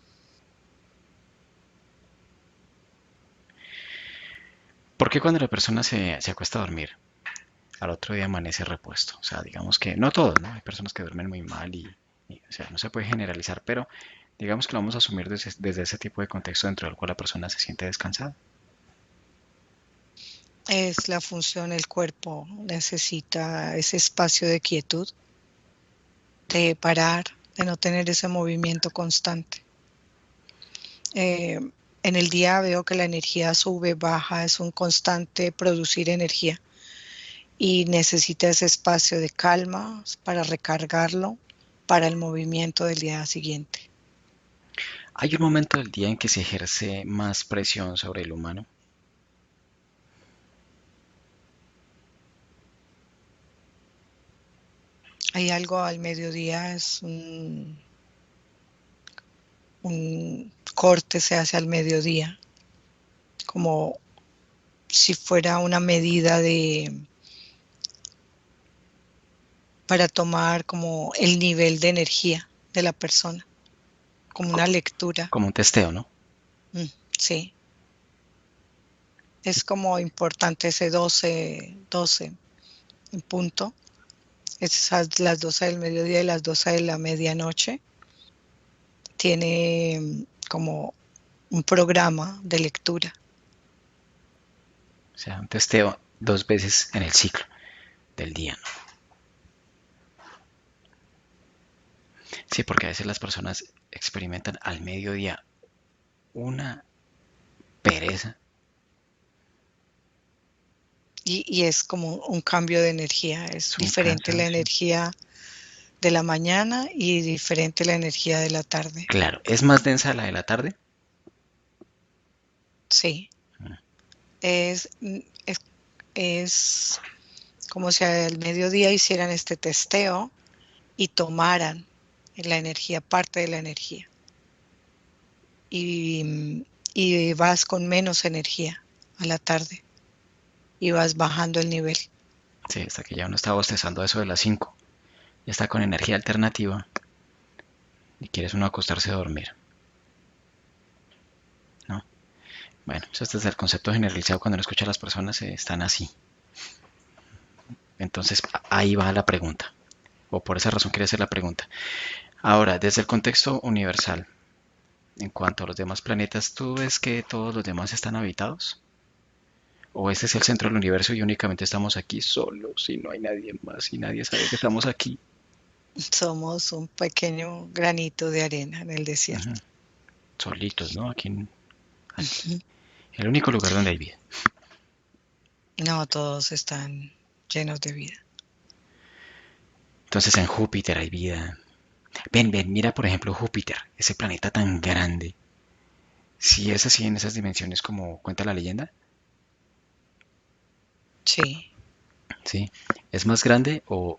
[SPEAKER 1] Porque cuando la persona se acuesta a dormir, al otro día amanece repuesto. O sea, digamos que no todos, ¿no? Hay personas que duermen muy mal o sea, no se puede generalizar, pero digamos que lo vamos a asumir desde ese tipo de contexto dentro del cual la persona se siente descansada.
[SPEAKER 2] es la función, el cuerpo necesita ese espacio de quietud, de parar, de no tener ese movimiento constante. Eh, en el día veo que la energía sube, baja, es un constante producir energía y necesita ese espacio de calma para recargarlo para el movimiento del día siguiente.
[SPEAKER 1] Hay un momento del día en que se ejerce más presión sobre el humano.
[SPEAKER 2] Hay algo al mediodía, es un corte se hace al mediodía, como si fuera una medida para tomar como el nivel de energía de la persona, como una lectura.
[SPEAKER 1] Como un testeo, ¿no?
[SPEAKER 2] Mm, sí, es como importante ese 12 en punto, esas las 12 del mediodía y las 12 de la medianoche. Tiene como un programa de lectura.
[SPEAKER 1] O sea, un testeo 2 veces en el ciclo del día, ¿no? Sí, porque a veces las personas experimentan al mediodía una pereza.
[SPEAKER 2] Y es como un cambio de energía, es
[SPEAKER 1] Es un
[SPEAKER 2] diferente la
[SPEAKER 1] cansancio.
[SPEAKER 2] energía de la mañana y diferente la energía de la tarde.
[SPEAKER 1] Claro, es más densa la de la tarde.
[SPEAKER 2] Sí, es, es, es como si al mediodía hicieran este testeo y tomaran la energía, parte de la energía. Y vas con menos energía a la tarde y vas bajando el nivel.
[SPEAKER 1] Sí, hasta que ya uno está bostezando eso de las 5. Ya está con energía alternativa y quieres uno acostarse a dormir, ¿no? Bueno, eso es desde el concepto generalizado cuando uno escucha a las personas están así. Entonces ahí va la pregunta, o por esa razón quería hacer la pregunta. Ahora, desde el contexto universal, en cuanto a los demás planetas, ¿tú ves que todos los demás están habitados? ¿O este es el centro del universo y únicamente estamos aquí solos y no hay nadie más y nadie sabe que estamos aquí?
[SPEAKER 2] Somos un pequeño granito de arena en el
[SPEAKER 1] Ujú.
[SPEAKER 2] desierto.
[SPEAKER 1] Solitos, ¿no? Aquí. El único lugar donde hay vida.
[SPEAKER 2] No todos están llenos de vida.
[SPEAKER 1] Entonces en Júpiter hay vida. Ven, ven, mira por ejemplo Júpiter, ese planeta tan grande. Si es así en esas dimensiones como cuenta la leyenda,
[SPEAKER 2] Sí,
[SPEAKER 1] ¿sí? ¿Es más grande o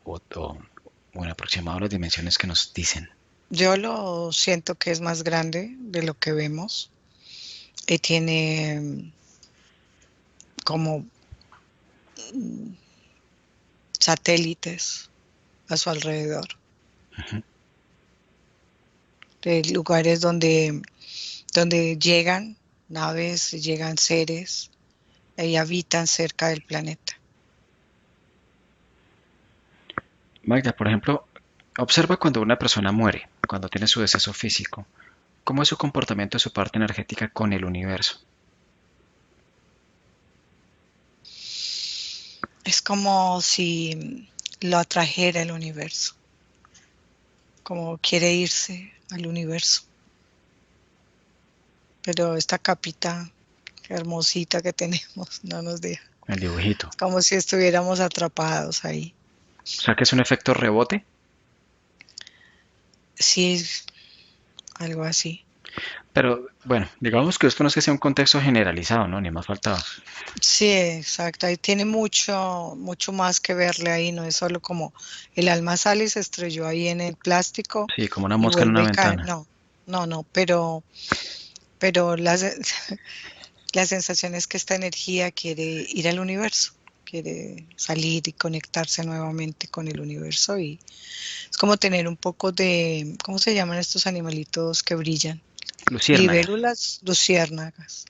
[SPEAKER 1] en aproximado a las dimensiones que nos dicen?
[SPEAKER 2] yo lo siento que es más grande de lo que vemos y tiene como satélites a su alrededor, de lugares donde llegan naves, llegan seres y habitan cerca del planeta.
[SPEAKER 1] Magda, por ejemplo, observa cuando una persona muere, cuando tiene su deceso físico, cómo es su comportamiento de su parte energética con el universo.
[SPEAKER 2] Es como si lo atrajera el universo, como quiere irse al universo. Pero esta capita hermosita que tenemos no nos deja.
[SPEAKER 1] el dibujito.
[SPEAKER 2] Es como si estuviéramos atrapados ahí.
[SPEAKER 1] O sea que es un efecto rebote,
[SPEAKER 2] Sí, es algo así.
[SPEAKER 1] pero bueno, digamos que esto no es que sea un contexto generalizado, ¿no? Ni más faltaba.
[SPEAKER 2] Sí, exacto. Ahí tiene mucho, mucho más que verle ahí. No es solo como el alma sale y se estrelló ahí en el plástico
[SPEAKER 1] Sí, como una
[SPEAKER 2] y
[SPEAKER 1] mosca en una
[SPEAKER 2] vuelve y cae.
[SPEAKER 1] ventana.
[SPEAKER 2] No, no, no. Pero la sensación es que esta energía quiere ir al universo, quiere salir y conectarse nuevamente con el universo y es como tener un poco de, ¿cómo se llaman estos animalitos que brillan?
[SPEAKER 1] Luciérnagas.
[SPEAKER 2] Libélulas, luciérnagas.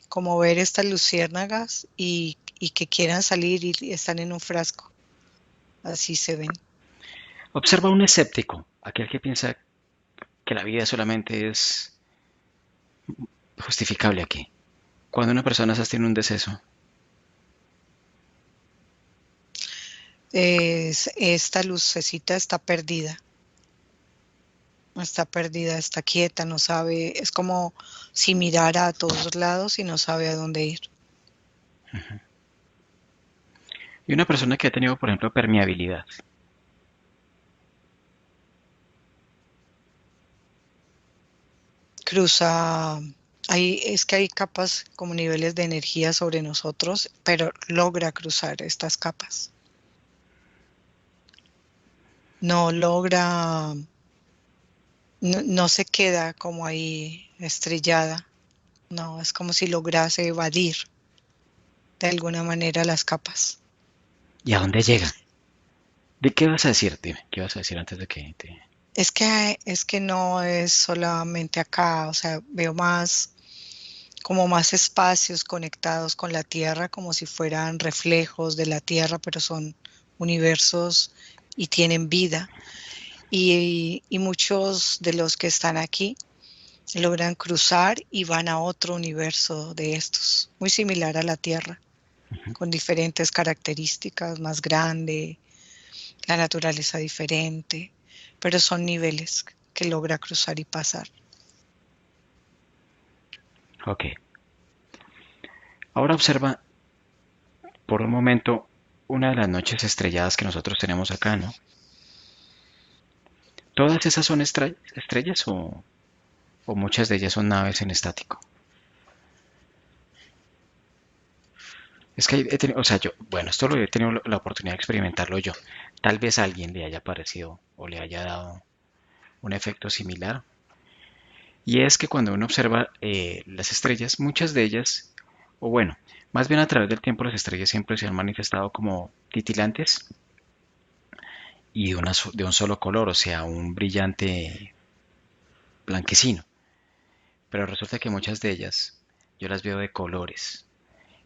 [SPEAKER 2] Como ver estas luciérnagas y que quieran salir y están en un frasco. Así se ven.
[SPEAKER 1] Observa a un escéptico, aquel que piensa que la vida solamente es justificable aquí. Cuando una persona tiene un deceso,
[SPEAKER 2] Esta lucecita está perdida, está quieta, no sabe, es como si mirara a todos lados y no sabe a dónde ir.
[SPEAKER 1] y una persona que ha tenido, por ejemplo, permeabilidad,
[SPEAKER 2] Cruza, es que hay capas como niveles de energía sobre nosotros, pero logra cruzar estas capas. No logra, no se queda como ahí estrellada. No, es como si lograse evadir de alguna manera las capas.
[SPEAKER 1] ¿y a dónde llega? ¿De qué vas a decir? Dime, ¿qué vas a decir antes de que te...
[SPEAKER 2] Es que no es solamente acá, o sea, veo más como más espacios conectados con la Tierra, como si fueran reflejos de la Tierra, pero son universos y tienen vida. Y muchos de los que están aquí logran cruzar y van a otro universo de estos, muy similar a la Tierra, con diferentes características, más grande, la naturaleza diferente, pero son niveles que logra cruzar y pasar.
[SPEAKER 1] Ok. Ahora observa por un momento una de las noches estrelladas que nosotros tenemos acá, ¿no? ¿Todas esas son estrellas o muchas de ellas son naves en estático? Es que he tenido, o sea, yo, bueno, esto lo he tenido la oportunidad de experimentarlo yo. Tal vez a alguien le haya parecido o le haya dado un efecto similar. Y es que cuando uno observa las estrellas, muchas de ellas, o bueno, más bien a través del tiempo las estrellas siempre se han manifestado como titilantes y de un solo color, o sea, un brillante blanquecino. Pero resulta que muchas de ellas yo las veo de colores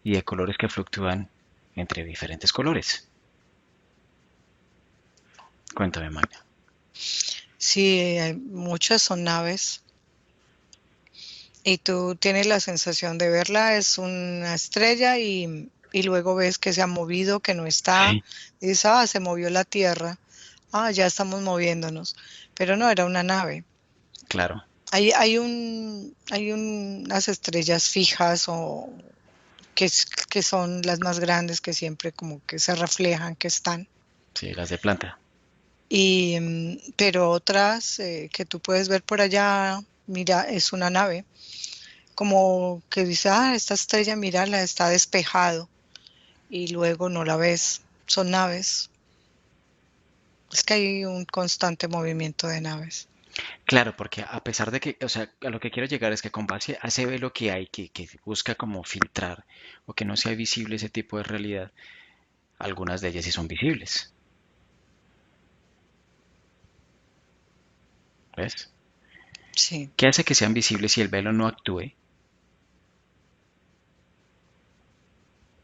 [SPEAKER 1] y de colores que fluctúan entre diferentes colores. Cuéntame, Magda.
[SPEAKER 2] Sí, muchas son naves y tú tienes la sensación de verla, es una estrella y luego ves que se ha movido, que no está,
[SPEAKER 1] Sí,
[SPEAKER 2] y dices, se movió la Tierra, ya estamos moviéndonos, pero no era una nave.
[SPEAKER 1] claro.
[SPEAKER 2] Hay unas estrellas fijas o que son las más grandes que siempre como que se reflejan que están.
[SPEAKER 1] Sí, las de planta.
[SPEAKER 2] Pero otras que tú puedes ver por allá, mira, es una nave, como que dice, esta estrella, mírala, está despejado, y luego no la ves. Son naves. Es que hay un constante movimiento de naves.
[SPEAKER 1] Claro, porque a pesar de que, o sea, a lo que quiero llegar es que con base a ese velo que hay, que busca como filtrar o que no sea visible ese tipo de realidad, algunas de ellas sí son visibles. ¿Ves?
[SPEAKER 2] Sí.
[SPEAKER 1] ¿Qué hace que sean visibles si el velo no actúe?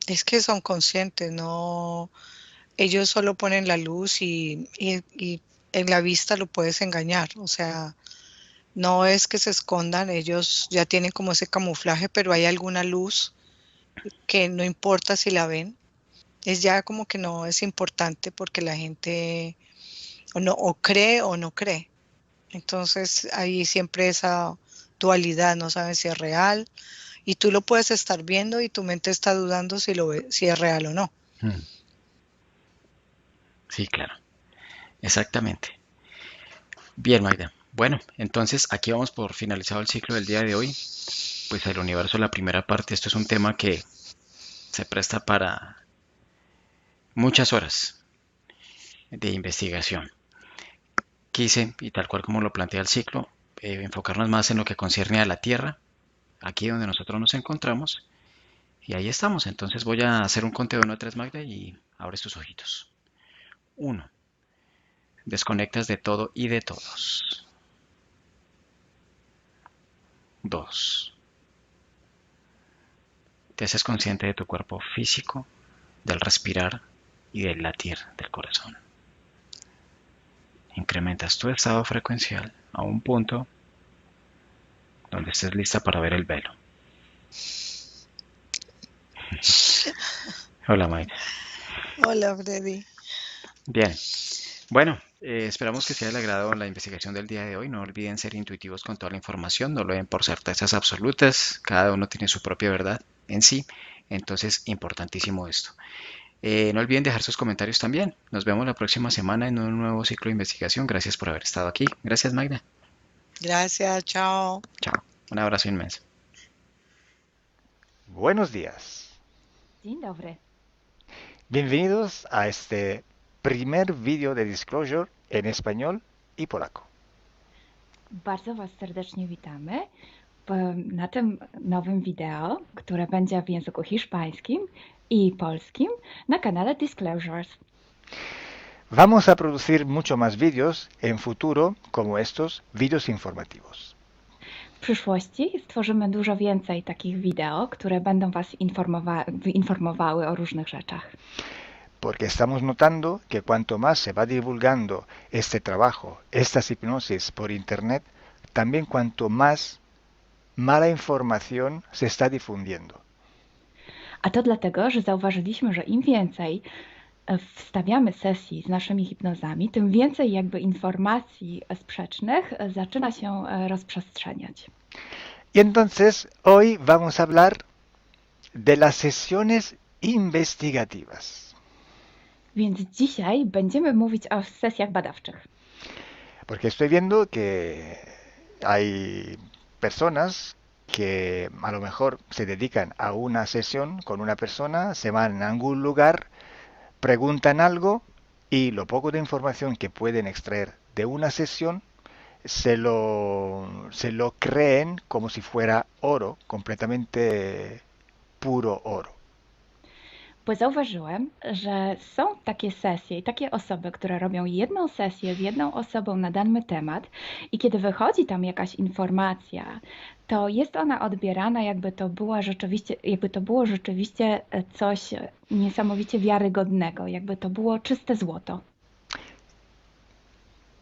[SPEAKER 2] Es que son conscientes, no, ellos solo ponen la luz y en la vista lo puedes engañar, o sea, no es que se escondan, ellos ya tienen como ese camuflaje, pero hay alguna luz que no importa si la ven, es ya como que no es importante porque la gente o cree o no cree. Entonces hay siempre esa dualidad, no sabes si es real y tú lo puedes estar viendo y tu mente está dudando si si es real o no.
[SPEAKER 1] Mm, sí, claro, exactamente. Bien, Magda. Bueno, entonces aquí vamos por finalizado el ciclo del día de hoy. Pues el universo, la primera parte, esto es un tema que se presta para muchas horas de investigación. Quise, y tal cual como lo plantea el ciclo, enfocarnos más en lo que concierne a la Tierra, aquí donde nosotros nos encontramos, y ahí estamos. Entonces voy a hacer un conteo de 1 a 3, Magda, y abres tus ojitos. Uno, desconectas de todo y de todos. 2, te haces consciente de tu cuerpo físico, del respirar y del latir del corazón. Incrementas tu estado frecuencial a un punto donde estés lista para ver el velo. Hola, Mike.
[SPEAKER 2] Hola, Freddy.
[SPEAKER 1] Bien. Bueno, esperamos que sea del agrado la investigación del día de hoy. No olviden ser intuitivos con toda la información. No lo den por certezas absolutas. Cada uno tiene su propia verdad en sí. Entonces, importantísimo esto. No olviden dejar sus comentarios también. Nos vemos la próxima semana en un nuevo ciclo de investigación. Gracias por haber estado aquí. Gracias, Magda.
[SPEAKER 2] Gracias, chao.
[SPEAKER 1] Chao. Un abrazo inmenso.
[SPEAKER 3] Buenos días.
[SPEAKER 4] Dzień dobry.
[SPEAKER 3] Bienvenidos a este primer vídeo de Disclosure en español y polaco.
[SPEAKER 4] Bardzo Was serdecznie witamy na tym nowym wideo, które będzie w języku hiszpańskim i polskim na kanale Disclosures.
[SPEAKER 3] Vamos a producir mucho más vídeos en futuro como estos vídeos informativos.
[SPEAKER 4] W przyszłości stworzymy dużo więcej takich wideo, które będą Was informowały o różnych rzeczach.
[SPEAKER 3] Porque estamos notando que cuanto más se va divulgando este trabajo, estas hipnosis por internet, también cuanto más mala información se está difundiendo.
[SPEAKER 4] A to dlatego, że zauważyliśmy, że im więcej wstawiamy sesji z naszymi hipnozami, tym więcej jakby informacji sprzecznych zaczyna się rozprzestrzeniać.
[SPEAKER 3] Y entonces hoy vamos a hablar de las sesiones investigativas.
[SPEAKER 4] Więc dzisiaj będziemy mówić o sesjach badawczych.
[SPEAKER 3] Porque estoy viendo que hay personas que a lo mejor se dedican a una sesión con una persona, se van a algún lugar, preguntan algo y lo poco de información que pueden extraer de una sesión se lo creen como si fuera oro, completamente puro oro.
[SPEAKER 4] Bo zauważyłem, że są takie sesje i takie osoby, które robią jedną sesję z jedną osobą na dany temat i kiedy wychodzi tam jakaś informacja, to jest ona odbierana jakby to było rzeczywiście coś niesamowicie wiarygodnego, jakby to było czyste złoto.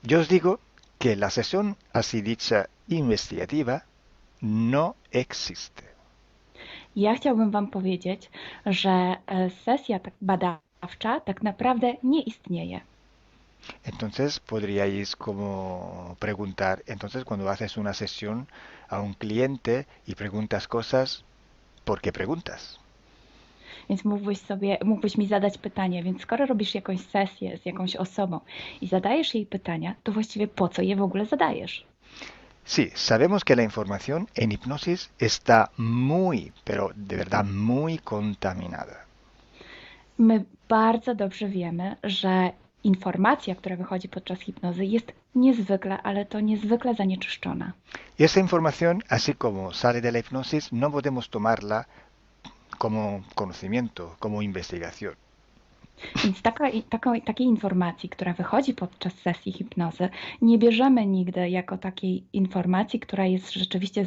[SPEAKER 3] Yo os digo que la sesión así dicha investigativa no existe.
[SPEAKER 4] Ja chciałbym Wam powiedzieć, że sesja badawcza tak naprawdę nie istnieje.
[SPEAKER 3] Entonces podríais como preguntar, entonces cuando haces una sesión a un cliente y preguntas cosas, ¿por qué preguntas?
[SPEAKER 4] Więc mógłbyś mi zadać pytanie, więc skoro robisz jakąś sesję z jakąś osobą i zadajesz jej pytania, to właściwie po co je w ogóle zadajesz?
[SPEAKER 3] Sí, sabemos que la información en hipnosis está muy, pero de verdad muy contaminada.
[SPEAKER 4] My bardzo dobrze wiemy, że informacja, która wychodzi podczas hipnozy jest niezwykle, ale to niezwykle zanieczyszczona.
[SPEAKER 3] Y esa información, así como sale de la hipnosis, no podemos tomarla como conocimiento, como investigación.
[SPEAKER 4] Więc takiej informacji, która wychodzi podczas sesji hipnozy, nie bierzemy nigdy jako takiej informacji, która jest rzeczywiście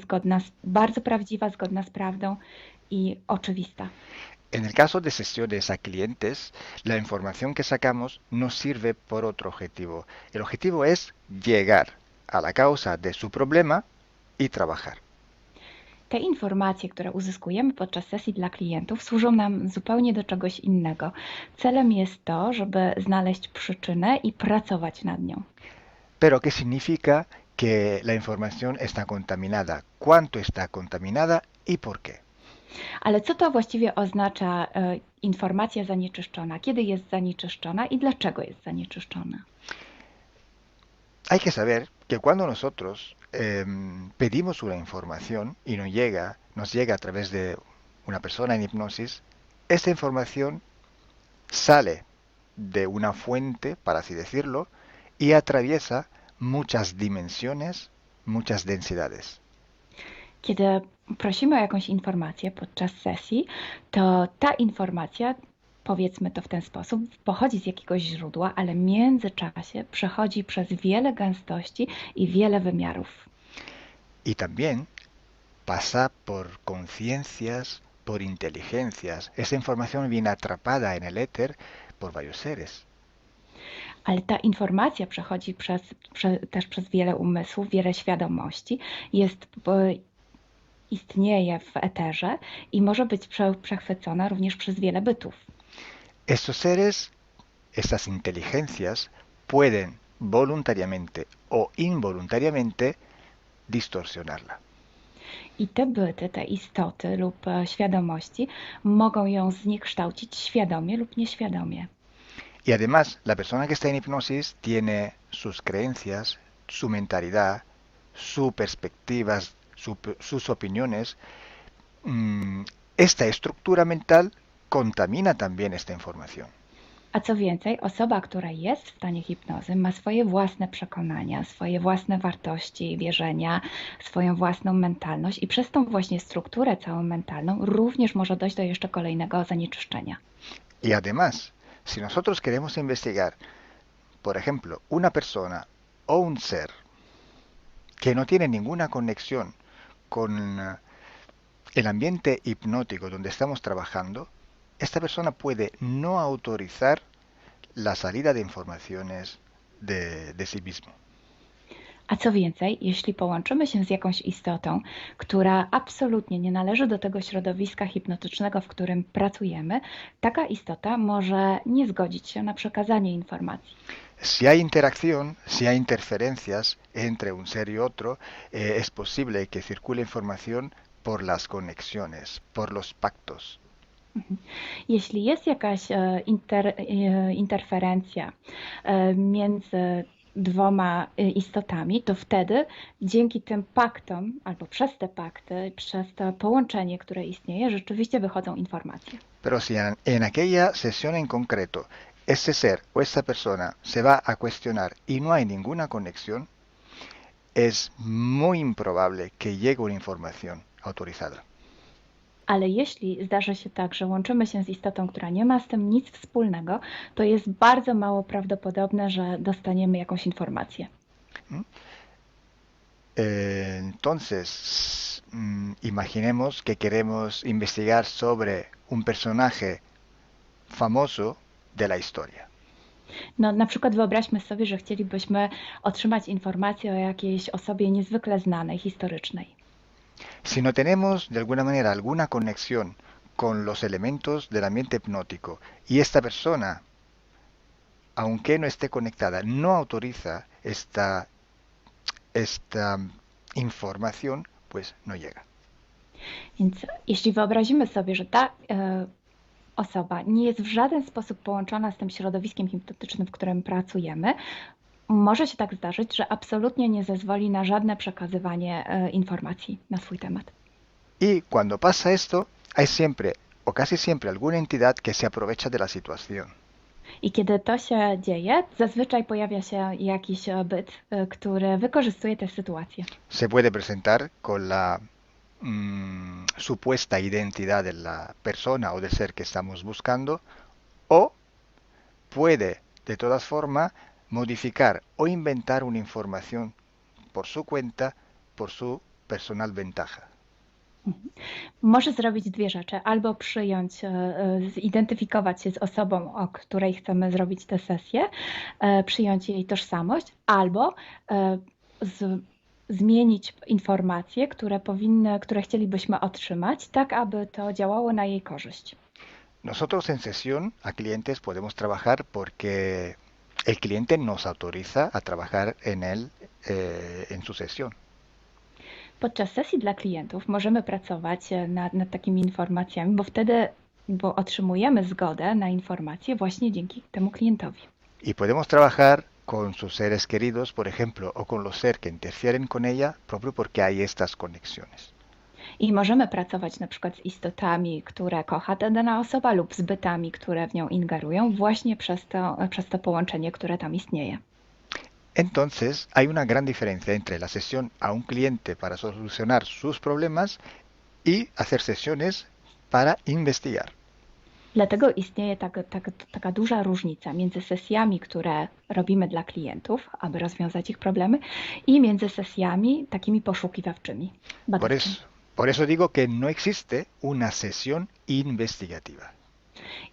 [SPEAKER 4] bardzo prawdziwa, zgodna z prawdą i oczywista.
[SPEAKER 3] En el caso de sesiones a clientes, la información que sacamos nos sirve por otro objetivo. El objetivo es llegar a la causa de su problema y trabajar.
[SPEAKER 4] te informacje, które uzyskujemy podczas sesji dla klientów, służą nam zupełnie do czegoś innego. Celem jest to, żeby znaleźć przyczynę i pracować nad nią.
[SPEAKER 3] Pero ¿qué significa que la información está contaminada? ¿Cuánto está contaminada y por qué?
[SPEAKER 4] Ale co to właściwie oznacza informacja zanieczyszczona? Kiedy jest zanieczyszczona i dlaczego jest zanieczyszczona?
[SPEAKER 3] Hay que saber que cuando nosotros pedimos una información y nos llega a través de una persona en hipnosis, esta información sale de una fuente, para así decirlo, y atraviesa muchas dimensiones, muchas densidades.
[SPEAKER 4] Kiedy prosimy o jakąś informację podczas sesji, to ta informacja, powiedzmy to w ten sposób, pochodzi z jakiegoś źródła, ale w międzyczasie przechodzi przez wiele gęstości i wiele wymiarów.
[SPEAKER 3] Y también pasa por conciencias, por inteligencias. Esa información viene atrapada en el éter por varios seres.
[SPEAKER 4] Ale ta informacja przechodzi też przez wiele umysłów, wiele świadomości, istnieje w eterze i może być przechwycona również przez wiele bytów.
[SPEAKER 3] Estos seres, estas inteligencias, pueden voluntariamente o involuntariamente distorsionarla.
[SPEAKER 4] I te byty, te istoty lub świadomości mogą ją zniekształcić świadomie lub nieświadomie.
[SPEAKER 3] Y además, la persona que está en hipnosis tiene sus creencias, su mentalidad, sus perspectivas, sus opiniones. Esta estructura mental contamina también esta información.
[SPEAKER 4] A co więcej, osoba, która jest w stanie hipnozy, ma swoje własne przekonania, swoje własne wartości, wierzenia, swoją własną mentalność i przez tą właśnie strukturę całą mentalną również może dojść do jeszcze kolejnego zanieczyszczenia.
[SPEAKER 3] Y además, si nosotros queremos investigar, por ejemplo, una persona o un ser que no tiene ninguna conexión con el ambiente hipnótico donde estamos trabajando, esta persona puede no autorizar la salida de informaciones de sí mismo.
[SPEAKER 4] A co więcej, jeśli połączymy się z jakąś istotą, która absolutnie nie należy do tego środowiska hipnotycznego, w którym pracujemy, taka istota może nie zgodzić się na przekazanie informacji.
[SPEAKER 3] Si hay interacción, si hay interferencias entre un ser y otro, es posible que circule información por las conexiones, por los pactos.
[SPEAKER 4] Jeśli jest jakaś interferencja między dwoma istotami, to wtedy dzięki tym paktom, albo przez te pakty, przez to połączenie, które istnieje, rzeczywiście wychodzą informacje.
[SPEAKER 3] Pero si en aquella sesión en concreto ese ser o esa persona se va a cuestionar y no hay ninguna conexión, es muy improbable que llegue una información autorizada.
[SPEAKER 4] Ale jeśli zdarzy się tak, że łączymy się z istotą, która nie ma z tym nic wspólnego, to jest bardzo mało prawdopodobne, że dostaniemy jakąś informację.
[SPEAKER 3] Entonces, imaginemos que queremos investigar sobre un personaje famoso de la historia.
[SPEAKER 4] No, na przykład wyobraźmy sobie, że chcielibyśmy otrzymać informację o jakiejś osobie niezwykle znanej, historycznej.
[SPEAKER 3] Si no tenemos de alguna manera alguna conexión con los elementos del ambiente hipnótico y esta persona, aunque no esté conectada, no autoriza esta información, pues no llega.
[SPEAKER 4] Więc jeśli wyobrazimy sobie, że ta osoba nie jest w żaden sposób połączona z tym środowiskiem hipnotycznym, w którym pracujemy, może się tak zdarzyć, że absolutnie nie zezwoli na żadne przekazywanie informacji na swój temat.
[SPEAKER 3] Y cuando pasa esto, hay siempre o casi siempre alguna entidad que se aprovecha de la situación.
[SPEAKER 4] I kiedy to się dzieje, zazwyczaj pojawia się jakiś byt, który wykorzystuje tę sytuację.
[SPEAKER 3] Se puede presentar con la supuesta identidad de la persona o del ser que estamos buscando, o puede de todas formas modificar o inventar una información por su cuenta, por su personal ventaja.
[SPEAKER 4] Może zrobić dwie rzeczy. Albo zidentyfikować się z osobą, o której chcemy zrobić tę sesję, przyjąć jej tożsamość, albo zmienić informacje, które chcielibyśmy otrzymać, tak aby to działało na jej korzyść.
[SPEAKER 3] Nosotros en sesión a clientes podemos trabajar porque el cliente nos autoriza a trabajar en él, en su sesión.
[SPEAKER 4] Podczas sesji dla klientów możemy pracować nad takimi informacjami, bo otrzymujemy zgodę na informacje właśnie dzięki temu klientowi.
[SPEAKER 3] Y podemos trabajar con sus seres queridos, por ejemplo, o con los seres que interfieren con ella, propio porque hay estas conexiones.
[SPEAKER 4] I możemy pracować na przykład z istotami, które kocha ta dana osoba lub z bytami, które w nią ingerują właśnie przez to połączenie, które tam istnieje.
[SPEAKER 3] Entonces, hay una gran diferencia entre la sesión a un cliente para solucionar sus problemas y hacer sesiones para investigar.
[SPEAKER 4] Dlatego istnieje taka duża różnica między sesjami, które robimy dla klientów, aby rozwiązać ich problemy, i między sesjami takimi poszukiwawczymi, badawczymi.
[SPEAKER 3] Por eso digo que no existe una sesión investigativa.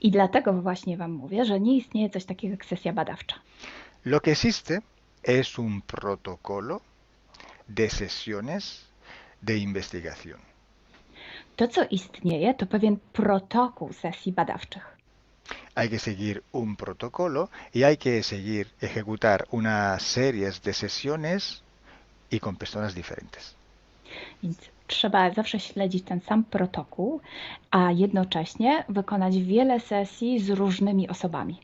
[SPEAKER 4] I dlatego właśnie Wam mówię, że nie istnieje coś takiego jak sesja badawcza.
[SPEAKER 3] Lo que existe es un protocolo de sesiones de investigación.
[SPEAKER 4] To, co istnieje, to pewien protokół sesji badawczych.
[SPEAKER 3] Hay que seguir un protocolo y hay que seguir ejecutar una series de sesiones y con personas diferentes.
[SPEAKER 4] Więc trzeba zawsze śledzić ten sam protokół, a jednocześnie wykonać wiele sesji z różnymi osobami.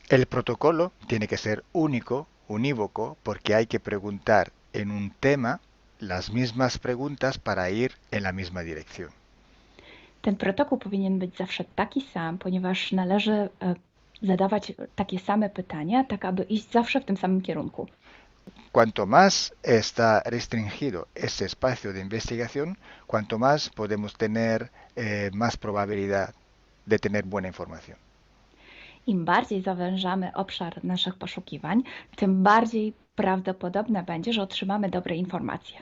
[SPEAKER 3] El protocolo tiene que ser único, unívoco, porque hay que preguntar en un tema las mismas preguntas para ir en la misma dirección.
[SPEAKER 4] Ten protokół powinien być zawsze taki sam, ponieważ należy zadawać takie same pytania, tak aby iść zawsze w tym samym kierunku.
[SPEAKER 3] Cuanto más está restringido ese espacio de investigación, cuanto más podemos tener más probabilidad de tener buena información.
[SPEAKER 4] Im bardziej zawężamy obszar naszych poszukiwań, tym bardziej prawdopodobne będzie, że otrzymamy dobre informacje.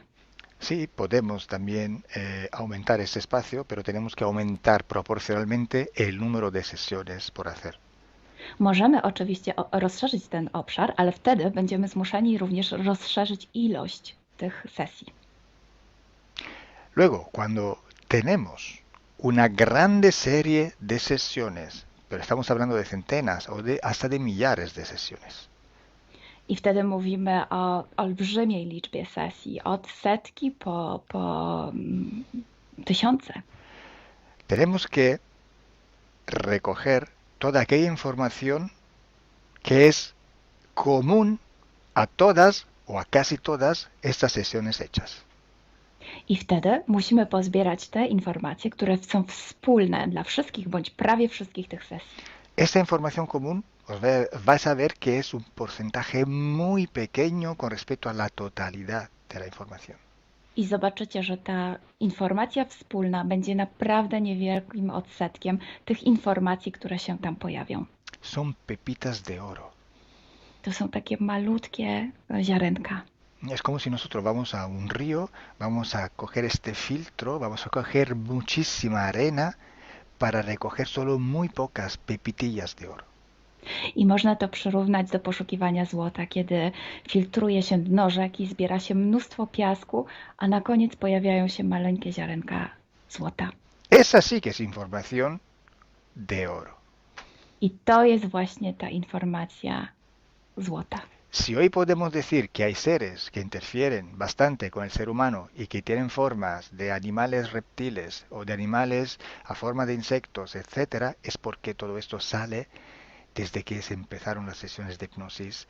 [SPEAKER 3] Sí, podemos también aumentar ese espacio, pero tenemos que aumentar proporcionalmente el número de sesiones por hacer.
[SPEAKER 4] Możemy oczywiście rozszerzyć ten obszar, ale wtedy będziemy zmuszeni również rozszerzyć ilość tych sesji.
[SPEAKER 3] Luego, cuando tenemos una grande serie de sesiones, pero estamos hablando de centenas o hasta de millares de sesiones.
[SPEAKER 4] I wtedy mówimy o olbrzymiej liczbie sesji, od setki po tysiące.
[SPEAKER 3] Tenemos que recoger toda aquella información que es común a todas o a casi todas estas sesiones hechas.
[SPEAKER 4] I wtedy musimy pozbierać te informacje, które są wspólne dla wszystkich bądź prawie wszystkich tych sesji.
[SPEAKER 3] Esta información común vais a ver que es un porcentaje muy pequeño con respecto a la totalidad de la información.
[SPEAKER 4] I zobaczycie, że ta informacja wspólna będzie naprawdę niewielkim odsetkiem tych informacji, które się tam pojawią.
[SPEAKER 3] Son pepitas de oro.
[SPEAKER 4] To są takie malutkie ziarenka.
[SPEAKER 3] Es como si nosotros vamos a un río, vamos a coger este filtro, vamos a coger muchísima arena para recoger solo muy pocas pepitillas de oro.
[SPEAKER 4] I można to przyrównać do poszukiwania złota, kiedy filtruje się dno rzeki, zbiera się mnóstwo piasku, a na koniec pojawiają się maleńkie ziarenka złota.
[SPEAKER 3] Esa sí que es información de oro.
[SPEAKER 4] I to jest właśnie ta informacja złota.
[SPEAKER 3] Si hoy podemos decir que hay seres que interfieren bastante con el ser humano y que tienen formas de animales reptiles o de animales a forma de insectos, etcétera, es porque todo esto sale desde que se empezaron las sesiones de hipnosis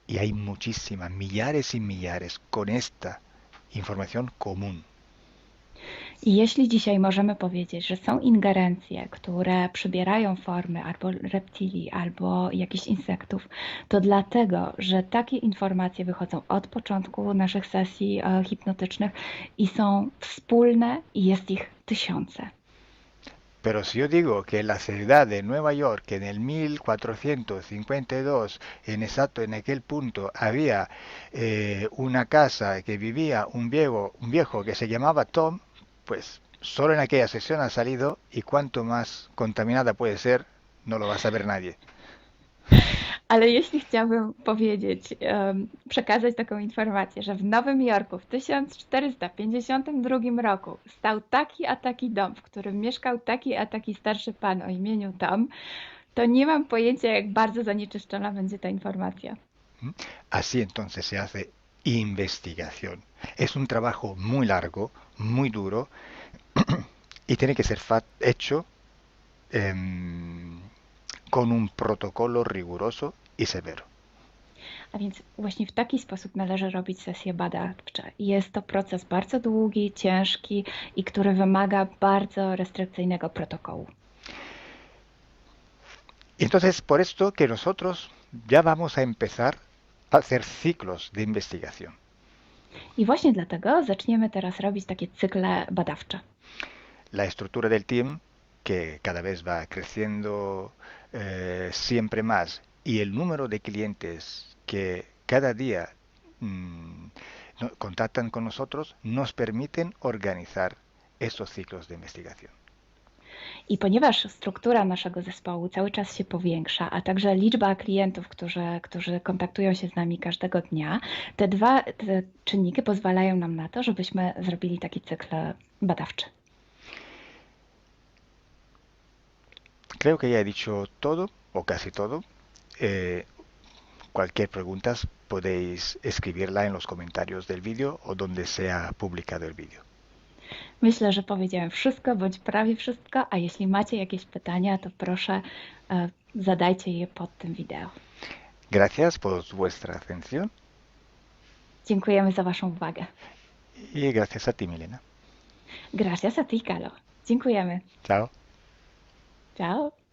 [SPEAKER 3] y hay muchísimas, millares y millares con esta información común.
[SPEAKER 4] I jeśli dzisiaj możemy powiedzieć, że są ingerencje, które przybierają formy albo reptilii, albo jakichś insektów, to dlatego, że takie informacje wychodzą od początku naszych sesji hipnotycznych i są wspólne i jest ich tysiące.
[SPEAKER 3] Pero si yo digo que en la ciudad de Nueva York, en el 1452, en aquel punto, había una casa que vivía un viejo que se llamaba Tom, pues solo en aquella sesión ha salido y cuanto más contaminada puede ser, no lo va a saber nadie.
[SPEAKER 4] Ale jeśli chciałbym powiedzieć, przekazać taką informację, że w Nowym Jorku w 1452 roku stał taki a taki dom, w którym mieszkał taki a taki starszy pan o imieniu Tom, to nie mam pojęcia, jak bardzo zanieczyszczona będzie ta informacja.
[SPEAKER 3] Así entonces se hace investigación. Es un trabajo muy largo, muy duro y tiene que ser hecho con un protocolo riguroso y severo.
[SPEAKER 4] A więc właśnie w taki sposób należy robić sesje badawcze. Jest to proces bardzo długi, ciężki i który wymaga bardzo restrykcyjnego protokołu.
[SPEAKER 3] Entonces, por esto que nosotros ya vamos a empezar a hacer ciclos de investigación.
[SPEAKER 4] I właśnie dlatego zaczniemy teraz robić takie cykle badawcze.
[SPEAKER 3] La estructura del team, que cada vez va creciendo siempre más, y el número de clientes que cada día contactan con nosotros, nos permiten organizar estos ciclos de investigación.
[SPEAKER 4] I ponieważ struktura naszego zespołu cały czas się powiększa, a także liczba klientów, którzy kontaktują się z nami każdego dnia, te czynniki pozwalają nam na to, żebyśmy zrobili taki cykl badawczy.
[SPEAKER 3] Creo que ya he dicho todo, o casi todo. Cualquier pregunta podéis escribirla en los comentarios del vídeo o donde sea publicado el vídeo.
[SPEAKER 4] Myślę, że powiedziałem wszystko, bądź prawie wszystko, a jeśli macie jakieś pytania, to proszę zadajcie je pod tym wideo.
[SPEAKER 3] Gracias por vuestra atención.
[SPEAKER 4] Dziękujemy za Waszą uwagę.
[SPEAKER 3] Y gracias a ti, Milena.
[SPEAKER 4] Gracias a ti, Kalo. Dziękujemy.
[SPEAKER 3] Chao.
[SPEAKER 4] Ciao.